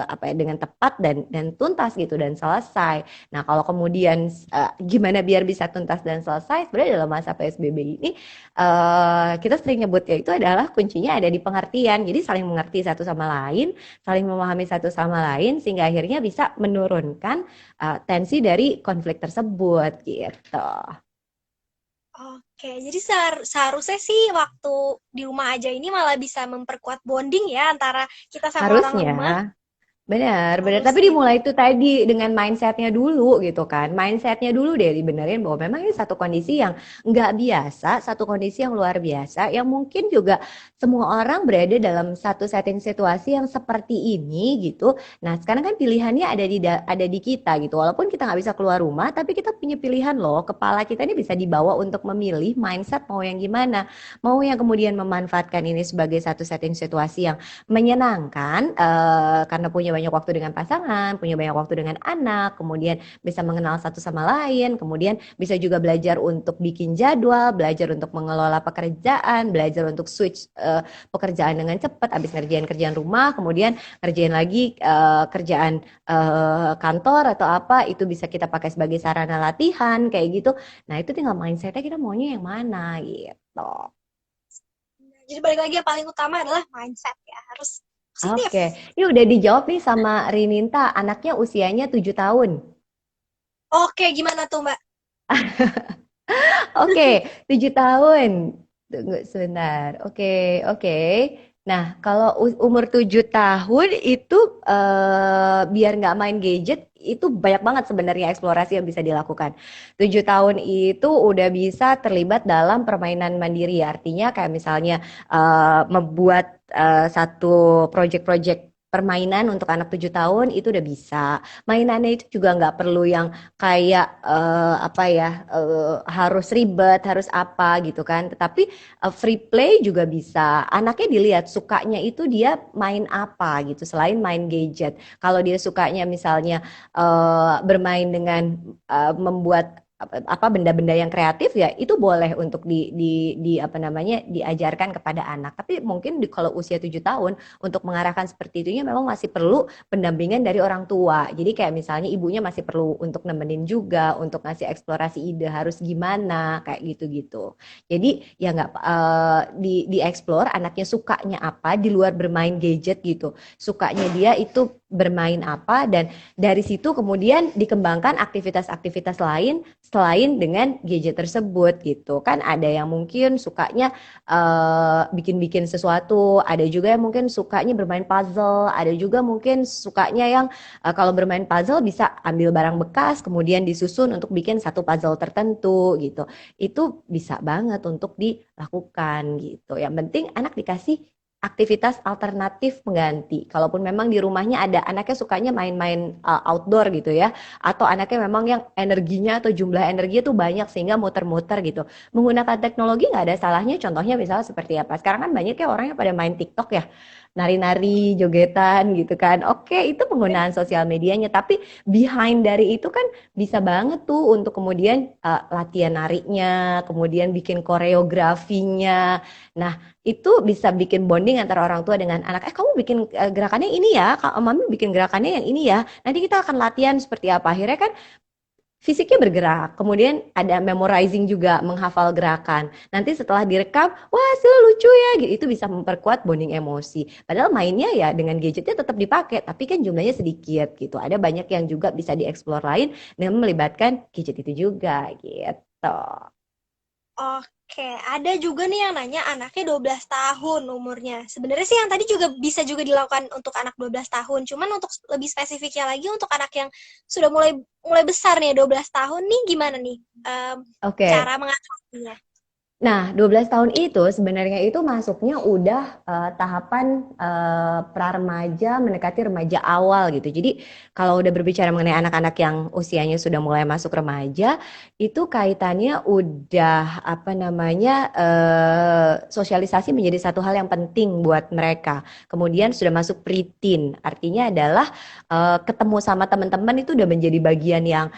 apa ya, dengan tepat dan tuntas gitu dan selesai. Nah, kalau kemudian gimana biar bisa tuntas dan selesai? Sebenarnya dalam masa PSBB ini kita sering nyebutnya itu adalah kuncinya ada di pengertian. Jadi saling mengerti satu sama lain, saling memahami satu sama lain sehingga akhirnya bisa menurunkan tensi dari konflik tersebut gitu. Oke, jadi seharusnya sih waktu di rumah aja ini malah bisa memperkuat bonding ya antara kita sama orang Harusnya. rumah. Benar, benar. Tapi Harusnya. dimulai itu tadi dengan mindsetnya dulu gitu kan. Mindsetnya dulu deh dibenerin bahwa memang ini satu kondisi yang nggak biasa, satu kondisi yang luar biasa, yang mungkin juga semua orang berada dalam satu setting situasi yang seperti ini gitu. Nah, sekarang kan pilihannya ada di kita gitu. Walaupun kita nggak bisa keluar rumah, tapi kita punya pilihan loh. Kepala kita ini bisa dibawa untuk memilih mindset mau yang gimana. Mau yang kemudian memanfaatkan ini sebagai satu setting situasi yang menyenangkan karena punya banyak waktu dengan pasangan, punya banyak waktu dengan anak, kemudian bisa mengenal satu sama lain, kemudian bisa juga belajar untuk bikin jadwal, belajar untuk mengelola pekerjaan, belajar untuk switch pekerjaan dengan cepat, habis ngerjain kerjaan rumah, kemudian ngerjain lagi kerjaan kantor atau apa, itu bisa kita pakai sebagai sarana latihan kayak gitu. Nah, itu tinggal mindsetnya kita maunya yang mana gitu. Jadi balik lagi yang paling utama adalah mindset ya, harus positif. Oke, ini udah dijawab nih sama Rininta, anaknya usianya 7 tahun. Oke, gimana tuh Mbak? Oke, 7 tahun. Tunggu sebentar. Oke, oke. Nah, kalau umur 7 tahun itu biar nggak main gadget, itu banyak banget sebenarnya eksplorasi yang bisa dilakukan. 7 tahun itu udah bisa terlibat dalam permainan mandiri. Artinya kayak misalnya membuat satu project-project permainan untuk anak 7 tahun itu udah bisa. Mainannya itu juga nggak perlu yang kayak apa ya harus ribet harus apa gitu kan, tetapi free play juga bisa. Anaknya dilihat sukanya itu dia main apa gitu selain main gadget. Kalau dia sukanya misalnya bermain dengan membuat apa benda-benda yang kreatif ya itu boleh untuk di apa namanya diajarkan kepada anak. Tapi mungkin kalau usia 7 tahun untuk mengarahkan seperti itunya memang masih perlu pendampingan dari orang tua. Jadi kayak misalnya ibunya masih perlu untuk nemenin juga, untuk ngasih eksplorasi ide harus gimana, kayak gitu-gitu. Jadi ya nggak dieksplor anaknya sukanya apa di luar bermain gadget gitu. Sukanya dia itu bermain apa dan dari situ kemudian dikembangkan aktivitas-aktivitas lain selain dengan gadget tersebut gitu. Kan ada yang mungkin sukanya bikin-bikin sesuatu, ada juga yang mungkin sukanya bermain puzzle, ada juga mungkin sukanya yang kalau bermain puzzle bisa ambil barang bekas kemudian disusun untuk bikin satu puzzle tertentu gitu. Itu bisa banget untuk dilakukan gitu. Yang penting anak dikasih aktivitas alternatif pengganti. Kalaupun memang di rumahnya ada anaknya sukanya main-main outdoor gitu ya, atau anaknya memang yang energinya atau jumlah energinya tuh banyak sehingga muter-muter gitu. Menggunakan teknologi nggak ada salahnya. Contohnya misalnya seperti apa? Sekarang kan banyak ya orang yang pada main TikTok ya, nari-nari, jogetan gitu kan. Oke, itu penggunaan sosial medianya, tapi behind dari itu kan bisa banget tuh untuk kemudian latihan narinya, kemudian bikin koreografinya. Nah, itu bisa bikin bonding antara orang tua dengan anak. Kamu bikin gerakannya ini ya, Kak Mami bikin gerakannya yang ini ya. Nanti kita akan latihan seperti apa. Akhirnya kan fisiknya bergerak, kemudian ada memorizing juga, menghafal gerakan. Nanti setelah direkam, wah hasilnya lucu ya, gitu. Itu bisa memperkuat bonding emosi. Padahal mainnya ya dengan gadgetnya tetap dipakai, tapi kan jumlahnya sedikit gitu. Ada banyak yang juga bisa dieksplor lain dengan melibatkan gadget itu juga gitu. Oke, ada juga nih yang nanya anaknya 12 tahun umurnya. Sebenarnya sih yang tadi juga bisa juga dilakukan untuk anak 12 tahun. Cuman untuk lebih spesifiknya lagi untuk anak yang sudah mulai mulai besar nih 12 tahun nih gimana nih Oke. cara mengatasinya? Nah, 12 tahun itu sebenarnya itu masuknya udah tahapan pra-remaja mendekati remaja awal gitu. Jadi kalau udah berbicara mengenai anak-anak yang usianya sudah mulai masuk remaja, itu kaitannya udah apa namanya sosialisasi menjadi satu hal yang penting buat mereka. Kemudian sudah masuk preteen, artinya adalah ketemu sama teman-teman itu udah menjadi bagian yang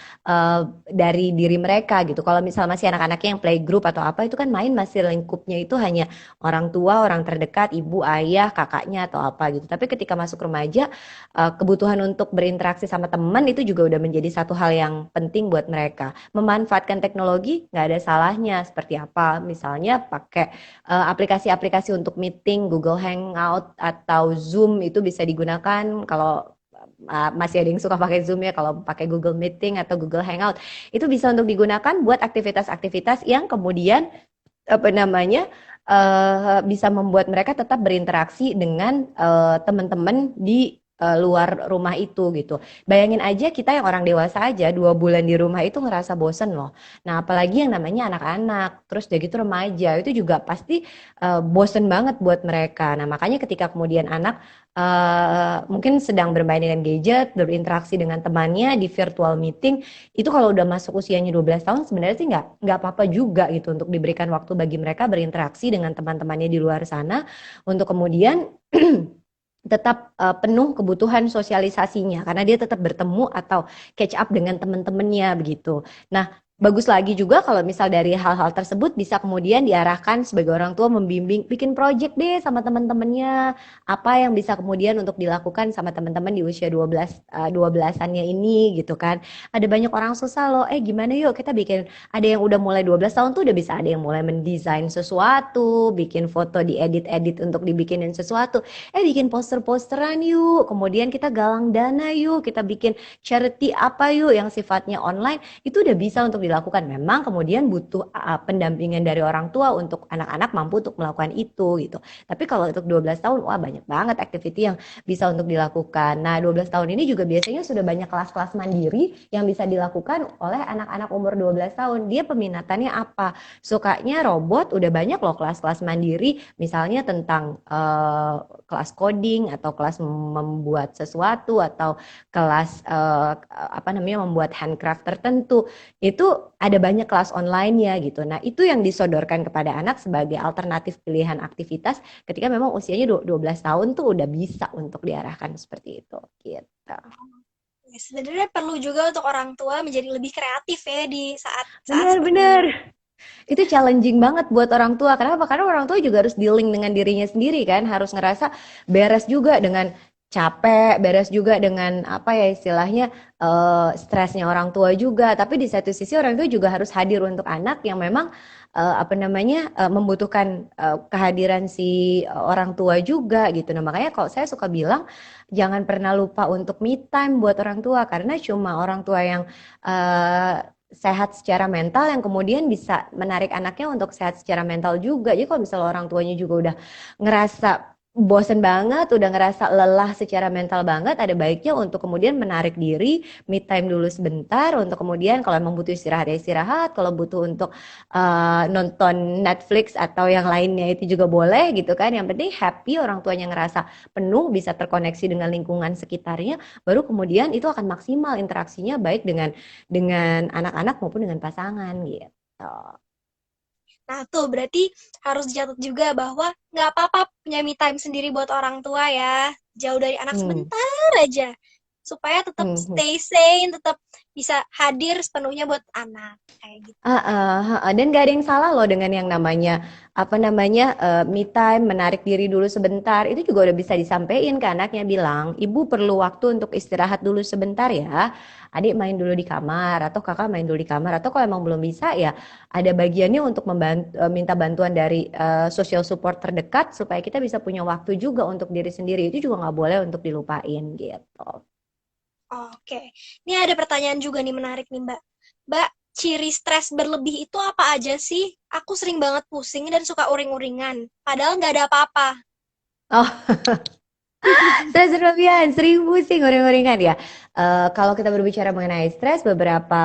dari diri mereka gitu. Kalau misal masih anak-anaknya yang playgroup atau apa itu kan main masih lingkupnya itu hanya orang tua, orang terdekat, ibu, ayah, kakaknya atau apa gitu. Tapi ketika masuk remaja, kebutuhan untuk berinteraksi sama teman itu juga udah menjadi satu hal yang penting buat mereka. Memanfaatkan teknologi nggak ada salahnya. Seperti apa? Misalnya pakai aplikasi-aplikasi untuk meeting, Google Hangout atau Zoom itu bisa digunakan kalau masih ada yang suka pakai Zoom ya, kalau pakai Google Meeting atau Google Hangout itu bisa untuk digunakan buat aktivitas-aktivitas yang kemudian apa namanya bisa membuat mereka tetap berinteraksi dengan teman-teman di luar rumah itu gitu. Bayangin aja kita yang orang dewasa aja 2 bulan di rumah itu ngerasa bosen loh. Nah apalagi yang namanya anak-anak, terus udah gitu remaja itu juga pasti bosen banget buat mereka. Nah makanya ketika kemudian anak mungkin sedang bermain dengan gadget, berinteraksi dengan temannya di virtual meeting, itu kalau udah masuk usianya 12 tahun sebenarnya sih nggak apa-apa juga gitu untuk diberikan waktu bagi mereka berinteraksi dengan teman-temannya di luar sana untuk kemudian tetap penuh kebutuhan sosialisasinya karena dia tetap bertemu atau catch up dengan teman-temannya begitu. Nah, bagus lagi juga kalau misal dari hal-hal tersebut bisa kemudian diarahkan sebagai orang tua membimbing bikin project deh sama teman-temannya apa yang bisa kemudian untuk dilakukan sama teman-teman di usia 12-annya ini gitu kan. Ada banyak orang susah loh, gimana yuk kita bikin, ada yang udah mulai 12 tahun tuh udah bisa ada yang mulai mendesain sesuatu, bikin foto diedit-edit untuk dibikinin sesuatu, bikin poster-posteran yuk, kemudian kita galang dana yuk, kita bikin charity apa yuk yang sifatnya online, itu udah bisa untuk dilakukan. Memang kemudian butuh pendampingan dari orang tua untuk anak-anak mampu untuk melakukan itu gitu. Tapi kalau untuk 12 tahun, wah banyak banget activity yang bisa untuk dilakukan. Nah, 12 tahun ini juga biasanya sudah banyak kelas-kelas mandiri yang bisa dilakukan oleh anak-anak umur 12 tahun. Dia peminatannya apa? Sukanya robot, udah banyak loh kelas-kelas mandiri, misalnya tentang kelas coding atau kelas membuat sesuatu atau kelas apa namanya membuat handcraft tertentu. Itu ada banyak kelas online-nya gitu. Nah, itu yang disodorkan kepada anak sebagai alternatif pilihan aktivitas ketika memang usianya 12 tahun tuh udah bisa untuk diarahkan seperti itu gitu. Ya, sebenarnya perlu juga untuk orang tua menjadi lebih kreatif ya di saat-saat seperti ini. Benar-benar. Itu challenging banget buat orang tua. Kenapa? Karena orang tua juga harus dealing dengan dirinya sendiri kan, harus ngerasa beres juga dengan capek, beres juga dengan apa ya istilahnya stresnya orang tua juga. Tapi di satu sisi orang tua juga harus hadir untuk anak yang memang apa namanya membutuhkan kehadiran si orang tua juga gitu. Nah makanya kalau saya suka bilang jangan pernah lupa untuk me time buat orang tua karena cuma orang tua yang eh, sehat secara mental yang kemudian bisa menarik anaknya untuk sehat secara mental juga. Jadi kalau misalnya orang tuanya juga udah ngerasa bosen banget, udah ngerasa lelah secara mental banget, ada baiknya untuk kemudian menarik diri, me time dulu sebentar, untuk kemudian kalau emang butuh istirahat ya istirahat, kalau butuh untuk nonton Netflix atau yang lainnya itu juga boleh gitu kan. Yang penting happy, orang tuanya ngerasa penuh, bisa terkoneksi dengan lingkungan sekitarnya, baru kemudian itu akan maksimal interaksinya baik dengan anak-anak maupun dengan pasangan gitu. Nah, tuh berarti harus dicatat juga bahwa nggak apa-apa punya me time sendiri buat orang tua ya. Jauh dari anak Hmm. sebentar aja. Supaya tetap Hmm. Hmm. stay sane, tetap bisa hadir sepenuhnya buat anak. Kayak gitu. Dan gak ada yang salah loh dengan yang namanya apa namanya me time, menarik diri dulu sebentar. Itu juga udah bisa disampaikan ke anaknya bilang, ibu perlu waktu untuk istirahat dulu sebentar ya. Adik main dulu di kamar atau kakak main dulu di kamar atau kalau emang belum bisa ya ada bagiannya untuk minta bantuan dari social support terdekat supaya kita bisa punya waktu juga untuk diri sendiri. Itu juga nggak boleh untuk dilupain gitu. Oke. Ini ada pertanyaan juga nih menarik nih, Mbak. Mbak, ciri stres berlebih itu apa aja sih? Aku sering banget pusing dan suka uring-uringan. Padahal nggak ada apa-apa. Oh. Stres berlebihan, sering pusing, uring-uringan ya. Kalau kita berbicara mengenai stres, beberapa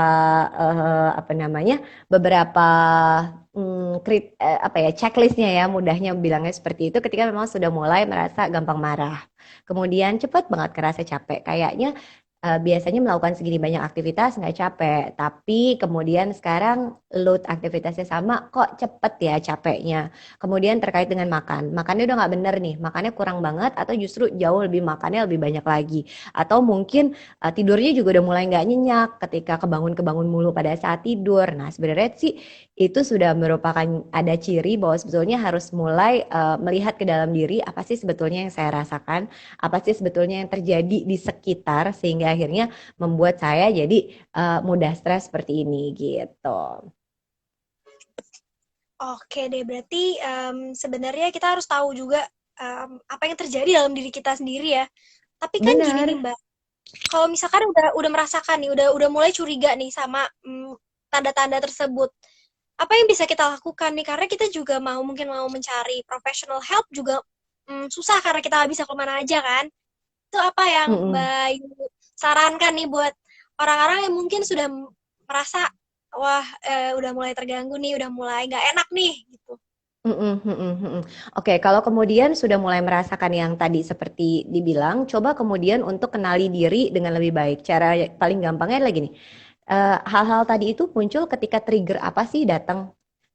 apa namanya, beberapa apa ya checklistnya ya, mudahnya bilangnya seperti itu. Ketika memang sudah mulai merasa gampang marah, kemudian cepat banget kerasa capek, kayaknya biasanya melakukan segini banyak aktivitas nggak capek, tapi kemudian sekarang load aktivitasnya sama, kok cepet ya capeknya. Kemudian terkait dengan makannya udah nggak bener nih, makannya kurang banget atau justru jauh lebih makannya lebih banyak lagi. Atau mungkin tidurnya juga udah mulai nggak nyenyak ketika kebangun-kebangun mulu pada saat tidur. Nah sebenarnya sih itu sudah merupakan ada ciri bahwa sebetulnya harus mulai melihat ke dalam diri apa sih sebetulnya yang saya rasakan, apa sih sebetulnya yang terjadi di sekitar sehingga akhirnya membuat saya jadi mudah stres seperti ini gitu. Oke deh, berarti sebenarnya kita harus tahu juga apa yang terjadi dalam diri kita sendiri ya. Tapi kan gini nih Benar. Mbak, kalau misalkan udah merasakan nih, udah mulai curiga nih sama tanda-tanda tersebut, apa yang bisa kita lakukan nih? Karena kita juga mungkin mau mencari professional help juga susah karena kita nggak bisa kemana aja kan. Itu apa yang Mm-mm. Mbak Ayu sarankan nih buat orang-orang yang mungkin sudah merasa wah udah mulai terganggu nih, udah mulai nggak enak nih gitu. Mm-mm, mm-mm, mm-mm. Oke, kalau kemudian sudah mulai merasakan yang tadi seperti dibilang, coba kemudian untuk kenali diri dengan lebih baik. Cara paling gampangnya lagi nih, hal-hal tadi itu muncul ketika trigger apa sih datang?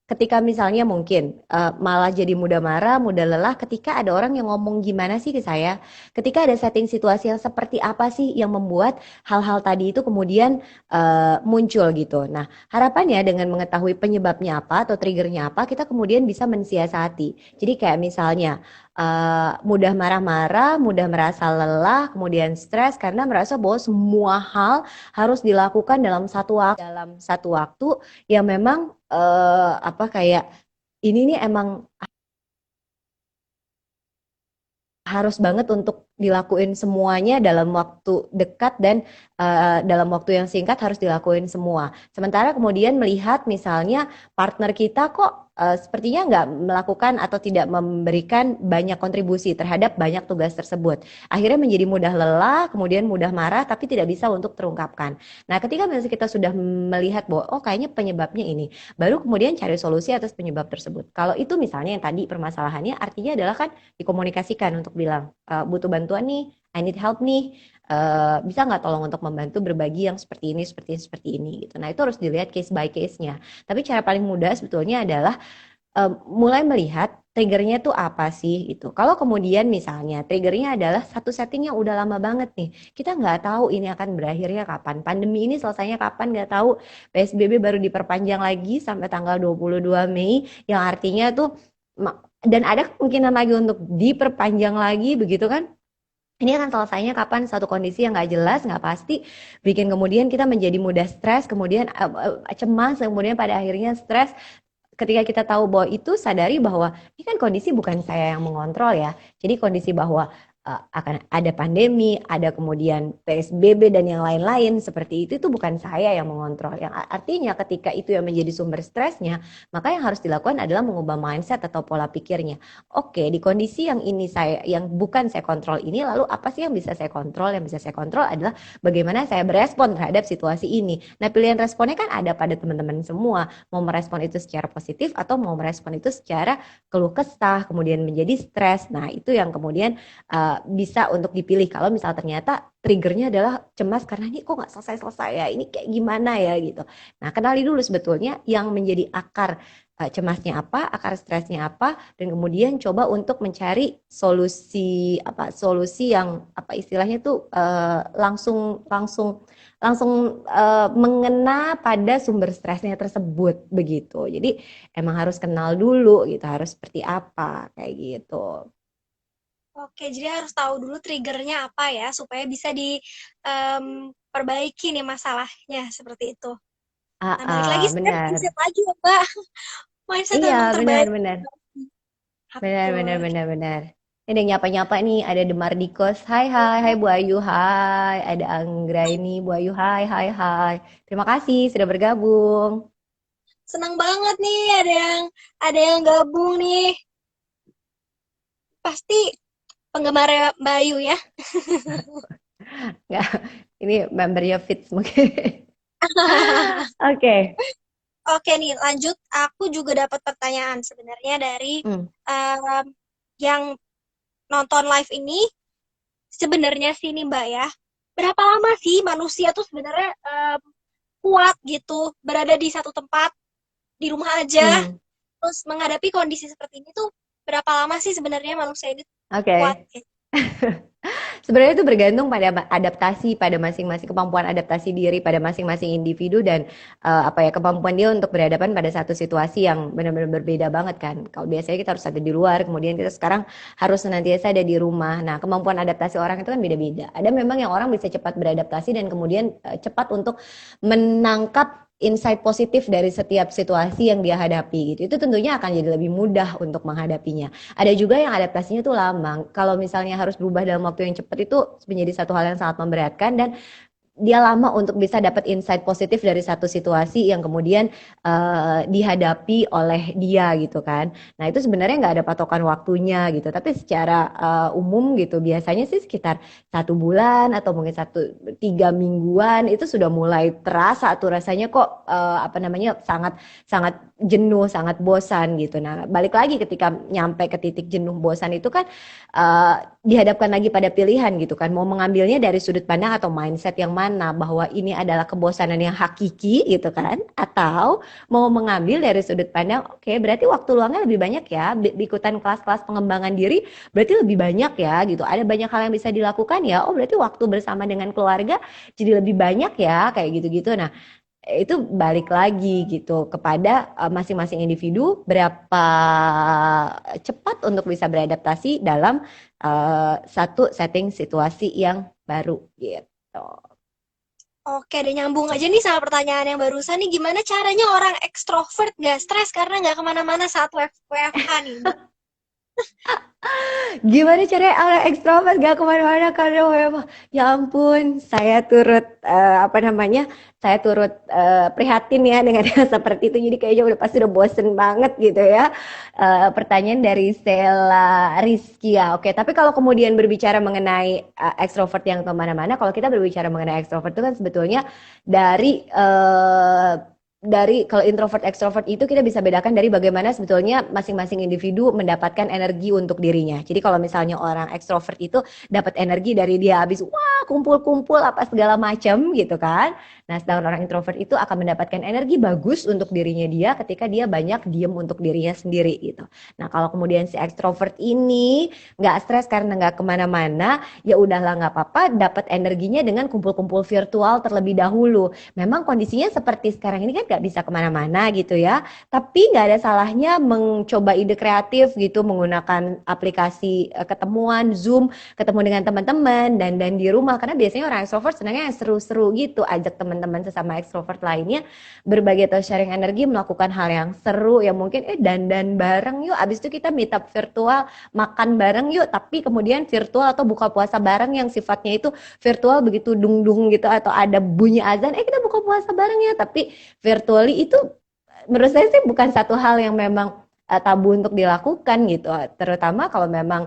Ketika misalnya mungkin malah jadi mudah marah, mudah lelah ketika ada orang yang ngomong gimana sih ke saya, ketika ada setting situasi yang seperti apa sih yang membuat hal-hal tadi itu kemudian muncul gitu. Nah, harapannya dengan mengetahui penyebabnya apa atau triggernya apa, kita kemudian bisa mensiasati. Jadi kayak misalnya mudah marah-marah, mudah merasa lelah, kemudian stres karena merasa bahwa semua hal harus dilakukan dalam satu waktu yang memang apa kayak ini nih emang harus banget untuk dilakuin semuanya dalam waktu dekat dan dalam waktu yang singkat harus dilakuin semua. Sementara kemudian melihat misalnya partner kita kok sepertinya nggak melakukan atau tidak memberikan banyak kontribusi terhadap banyak tugas tersebut. Akhirnya menjadi mudah lelah, kemudian mudah marah, tapi tidak bisa untuk terungkapkan. Nah, ketika misalnya kita sudah melihat bahwa oh kayaknya penyebabnya ini, baru kemudian cari solusi atas penyebab tersebut. Kalau itu misalnya yang tadi permasalahannya artinya adalah kan dikomunikasikan untuk bilang butuh bantuan nih, I need help nih, bisa nggak tolong untuk membantu berbagi yang seperti ini, seperti ini, seperti ini gitu. Nah itu harus dilihat case by case-nya. Tapi cara paling mudah sebetulnya adalah mulai melihat triggernya tuh apa sih itu. Kalau kemudian misalnya triggernya adalah satu setting yang udah lama banget nih, kita nggak tahu ini akan berakhirnya kapan. Pandemi ini selesainya kapan nggak tahu. PSBB baru diperpanjang lagi sampai tanggal 22 Mei, yang artinya tuh dan ada kemungkinan lagi untuk diperpanjang lagi begitu kan. Ini akan selesainya kapan satu kondisi yang nggak jelas, nggak pasti, bikin kemudian kita menjadi mudah stres, kemudian cemas, kemudian pada akhirnya stres. Ketika kita tahu bahwa itu, sadari bahwa ini kan kondisi bukan saya yang mengontrol ya. Jadi kondisi bahwa akan ada pandemi, ada kemudian PSBB dan yang lain-lain seperti itu bukan saya yang mengontrol. Yang artinya ketika itu yang menjadi sumber stresnya, maka yang harus dilakukan adalah mengubah mindset atau pola pikirnya. Oke, di kondisi yang ini saya yang bukan saya kontrol ini, lalu apa sih yang bisa saya kontrol? Yang bisa saya kontrol adalah bagaimana saya berespon terhadap situasi ini. Nah, pilihan responnya kan ada pada teman-teman semua. Mau merespon itu secara positif atau mau merespon itu secara keluh kesah, kemudian menjadi stres. Nah, itu yang kemudian bisa untuk dipilih kalau misal ternyata triggernya adalah cemas karena ini kok nggak selesai-selesai ya, ini kayak gimana ya gitu. Nah, kenali dulu sebetulnya yang menjadi akar cemasnya apa, akar stresnya apa, dan kemudian coba untuk mencari solusi yang apa istilahnya tuh langsung langsung langsung mengena pada sumber stresnya tersebut begitu. Jadi emang harus kenal dulu gitu, harus seperti apa kayak gitu. Oke, jadi harus tahu dulu triggernya apa ya supaya bisa diperbaiki nih masalahnya seperti itu. Ah, Nah, balik lagi ah, sebenarnya benar. mindset lagi ya, Mbak. Mindset Iya, memang benar, terbaik. benar. Benar, benar, Hapur. benar, benar. Ini ada yang nyapa-nyapa nih, ada Demar Dikos. Hai, hai, hai Bu Ayu, hai. Ada Anggra ini, Bu Ayu, hai, hai, hai. Terima kasih sudah bergabung. Senang banget nih ada yang gabung nih. Pasti penggemarnya Bayu ya. Nggak, ini membernya Fits mungkin. Oke. Oke nih, lanjut. Aku juga dapat pertanyaan sebenarnya dari Hmm, em, yang nonton live ini. Sebenarnya sih nih Mbak ya, berapa lama sih manusia tuh sebenarnya kuat gitu berada di satu tempat di rumah aja, hmm. terus menghadapi kondisi seperti ini tuh berapa lama sih sebenarnya manusia ini kuat Oke. gitu. Sebenarnya itu bergantung pada adaptasi, pada masing-masing kemampuan adaptasi diri, pada masing-masing individu dan apa ya kemampuan dia untuk berhadapan pada satu situasi yang benar-benar berbeda banget kan. Kalau biasanya kita harus ada di luar, kemudian kita sekarang harus senantiasa ada di rumah. Nah, kemampuan adaptasi orang itu kan beda-beda. Ada memang yang orang bisa cepat beradaptasi dan kemudian cepat untuk menangkap insight positif dari setiap situasi yang dia hadapi gitu. Itu tentunya akan jadi lebih mudah untuk menghadapinya. Ada juga yang adaptasinya tuh lama. Kalau misalnya harus berubah dalam waktu yang cepat itu menjadi satu hal yang sangat memberatkan dan dia lama untuk bisa dapat insight positif dari satu situasi yang kemudian dihadapi oleh dia gitu kan. Nah itu sebenarnya nggak ada patokan waktunya gitu. Tapi secara umum gitu biasanya sih sekitar 1 bulan atau mungkin 3 mingguan itu sudah mulai terasa tuh rasanya kok apa namanya sangat sangat jenuh, sangat bosan gitu. Nah balik lagi ketika nyampe ke titik jenuh bosan itu kan dihadapkan lagi pada pilihan gitu kan mau mengambilnya dari sudut pandang atau mindset yang mana bahwa ini adalah kebosanan yang hakiki gitu kan atau mau mengambil dari sudut pandang oke, berarti waktu luangnya lebih banyak ya ikutan kelas-kelas pengembangan diri berarti lebih banyak ya gitu ada banyak hal yang bisa dilakukan ya oh berarti waktu bersama dengan keluarga jadi lebih banyak ya kayak gitu-gitu. Nah itu balik lagi gitu kepada masing-masing individu berapa cepat untuk bisa beradaptasi dalam satu setting situasi yang baru gitu. Oke deh, nyambung aja nih sama pertanyaan yang barusan nih, gimana caranya orang ekstrovert gak stres karena nggak kemana-mana saat WFH nih Mbak? Gimana caranya orang ekstrovert gak kemana-mana karena memang ya ampun saya turut apa namanya saya turut prihatin ya dengan yang seperti itu jadi kayaknya udah pasti udah bosen banget gitu ya. Pertanyaan dari Sela Rizky ya oke tapi kalau kemudian berbicara mengenai ekstrovert yang kemana-mana kalau kita berbicara mengenai ekstrovert itu kan sebetulnya dari kalau introvert ekstrovert itu kita bisa bedakan dari bagaimana sebetulnya masing-masing individu mendapatkan energi untuk dirinya. Jadi kalau misalnya orang ekstrovert itu dapat energi dari dia habis wah kumpul-kumpul apa segala macam gitu kan. Nah, sedangkan orang introvert itu akan mendapatkan energi bagus untuk dirinya dia ketika dia banyak diem untuk dirinya sendiri gitu. Nah, kalau kemudian si ekstrovert ini nggak stres karena nggak kemana-mana, ya udahlah nggak apa-apa, dapat energinya dengan kumpul-kumpul virtual terlebih dahulu. Memang kondisinya seperti sekarang ini kan nggak bisa kemana-mana gitu ya. Tapi nggak ada salahnya mencoba ide kreatif gitu menggunakan aplikasi ketemuan, Zoom, ketemu dengan teman-teman dan di rumah. Karena biasanya orang extrovert senangnya yang seru-seru gitu. Ajak teman-teman sesama extrovert lainnya berbagi atau sharing energi melakukan hal yang seru ya mungkin dandan bareng yuk. Abis itu kita meet up virtual, makan bareng yuk. Tapi kemudian virtual atau buka puasa bareng yang sifatnya itu virtual begitu dung-dung gitu atau ada bunyi azan kita buka puasa bareng ya tapi virtually itu menurut saya sih bukan satu hal yang memang tabu untuk dilakukan gitu terutama kalau memang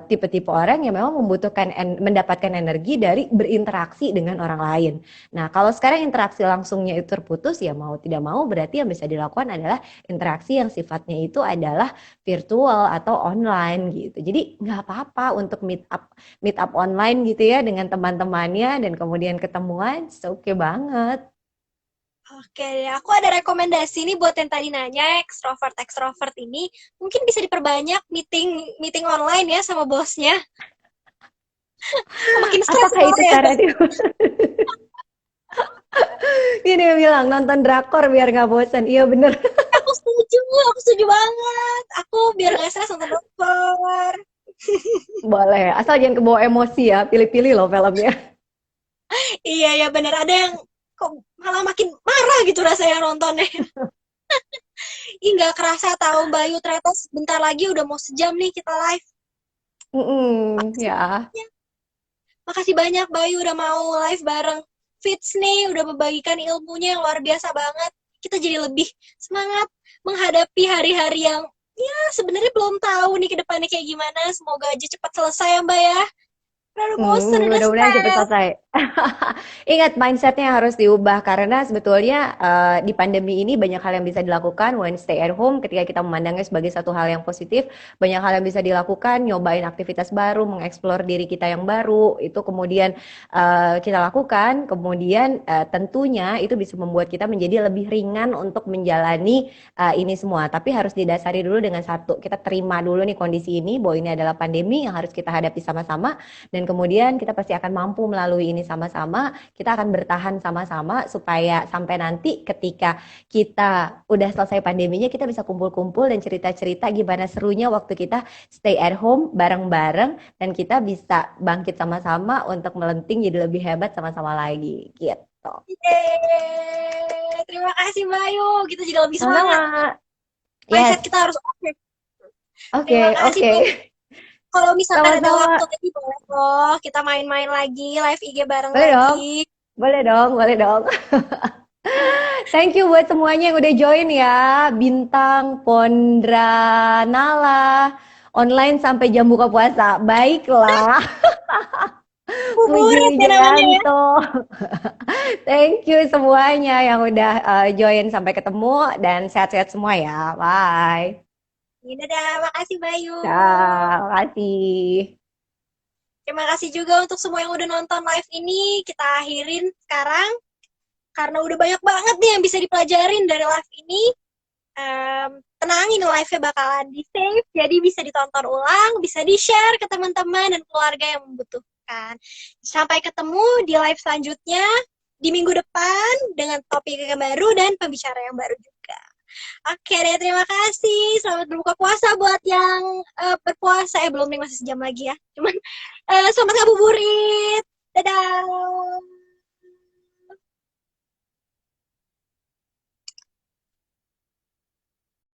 tipe-tipe orang yang memang membutuhkan mendapatkan energi dari berinteraksi dengan orang lain. Nah kalau sekarang interaksi langsungnya itu terputus ya mau tidak mau berarti yang bisa dilakukan adalah interaksi yang sifatnya itu adalah virtual atau online gitu jadi nggak apa-apa untuk meet up online gitu ya dengan teman-temannya dan kemudian ketemuan, oke okay banget. Oke, aku ada rekomendasi nih buat yang tadi nanya ekstrovert ini, mungkin bisa diperbanyak meeting meeting online ya sama bosnya. Makin stres Apakah itu soalnya. cara dia? Ini dia bilang nonton drakor biar nggak bosan. Iya bener. Aku setuju banget. Aku biar gak stres nonton drakor. Boleh, asal jangan kebawa emosi ya. Pilih-pilih loh filmnya. Iya ya bener, ada yang kok malah makin marah gitu rasanya nontonnya. Ih nggak kerasa tahu Bayu ternyata sebentar lagi udah mau sejam nih kita live. Makasih Ya. banyak. Makasih banyak Bayu udah mau live bareng Fits nih, udah membagikan ilmunya yang luar biasa banget. Kita jadi lebih semangat menghadapi hari-hari yang Ya, sebenarnya belum tahu nih ke depannya kayak gimana. Semoga aja cepat selesai ya Mbak ya. Udah bosen, udah Mudah-mudahan cepet stres. selesai. Ingat mindsetnya harus diubah karena sebetulnya di pandemi ini banyak hal yang bisa dilakukan when stay at home ketika kita memandangnya sebagai satu hal yang positif, banyak hal yang bisa dilakukan, nyobain aktivitas baru, mengeksplor diri kita yang baru, itu kemudian kita lakukan, kemudian tentunya itu bisa membuat kita menjadi lebih ringan untuk menjalani ini semua. Tapi harus didasari dulu dengan satu, kita terima dulu nih kondisi ini bahwa ini adalah pandemi yang harus kita hadapi sama-sama dan kemudian kita pasti akan mampu melalui ini sama-sama, kita akan bertahan sama-sama supaya sampai nanti ketika kita udah selesai pandeminya kita bisa kumpul-kumpul dan cerita-cerita gimana serunya waktu kita stay at home bareng-bareng dan kita bisa bangkit sama-sama untuk melenting jadi lebih hebat sama-sama lagi gitu. Yeay. Terima kasih Mbak Ayu. Kita jadi lebih semangat. Sama-sama. Mindset Yes. kita harus oke. Oke, Terima kasih oke. Mbak. Kalau misalkan ada waktu Sama-sama. lagi boleh loh kita main-main lagi, live IG bareng Boleh dong. lagi. Boleh dong, boleh dong. Thank you buat semuanya yang udah join ya. Bintang, Pondra, Nala, online sampai jam buka puasa. Baiklah, Puji Buburit ya namanya ya. Wijayanto. Thank you semuanya yang udah join sampai ketemu dan sehat-sehat semua ya. Bye. Dadah, makasih Bayu. Ciao, kasih. Terima kasih juga untuk semua yang udah nonton live ini. Kita akhirin sekarang karena udah banyak banget nih yang bisa dipelajarin dari live ini. Tenangin live-nya bakalan di save, jadi bisa ditonton ulang, bisa di-share ke teman-teman dan keluarga yang membutuhkan. Sampai ketemu di live selanjutnya di minggu depan dengan topik yang baru dan pembicara yang baru juga. Oke deh, terima kasih. Selamat berbuka puasa buat yang berpuasa. Belum nih, masih sejam lagi ya. Cuman selamat ngabuburit. Dadah.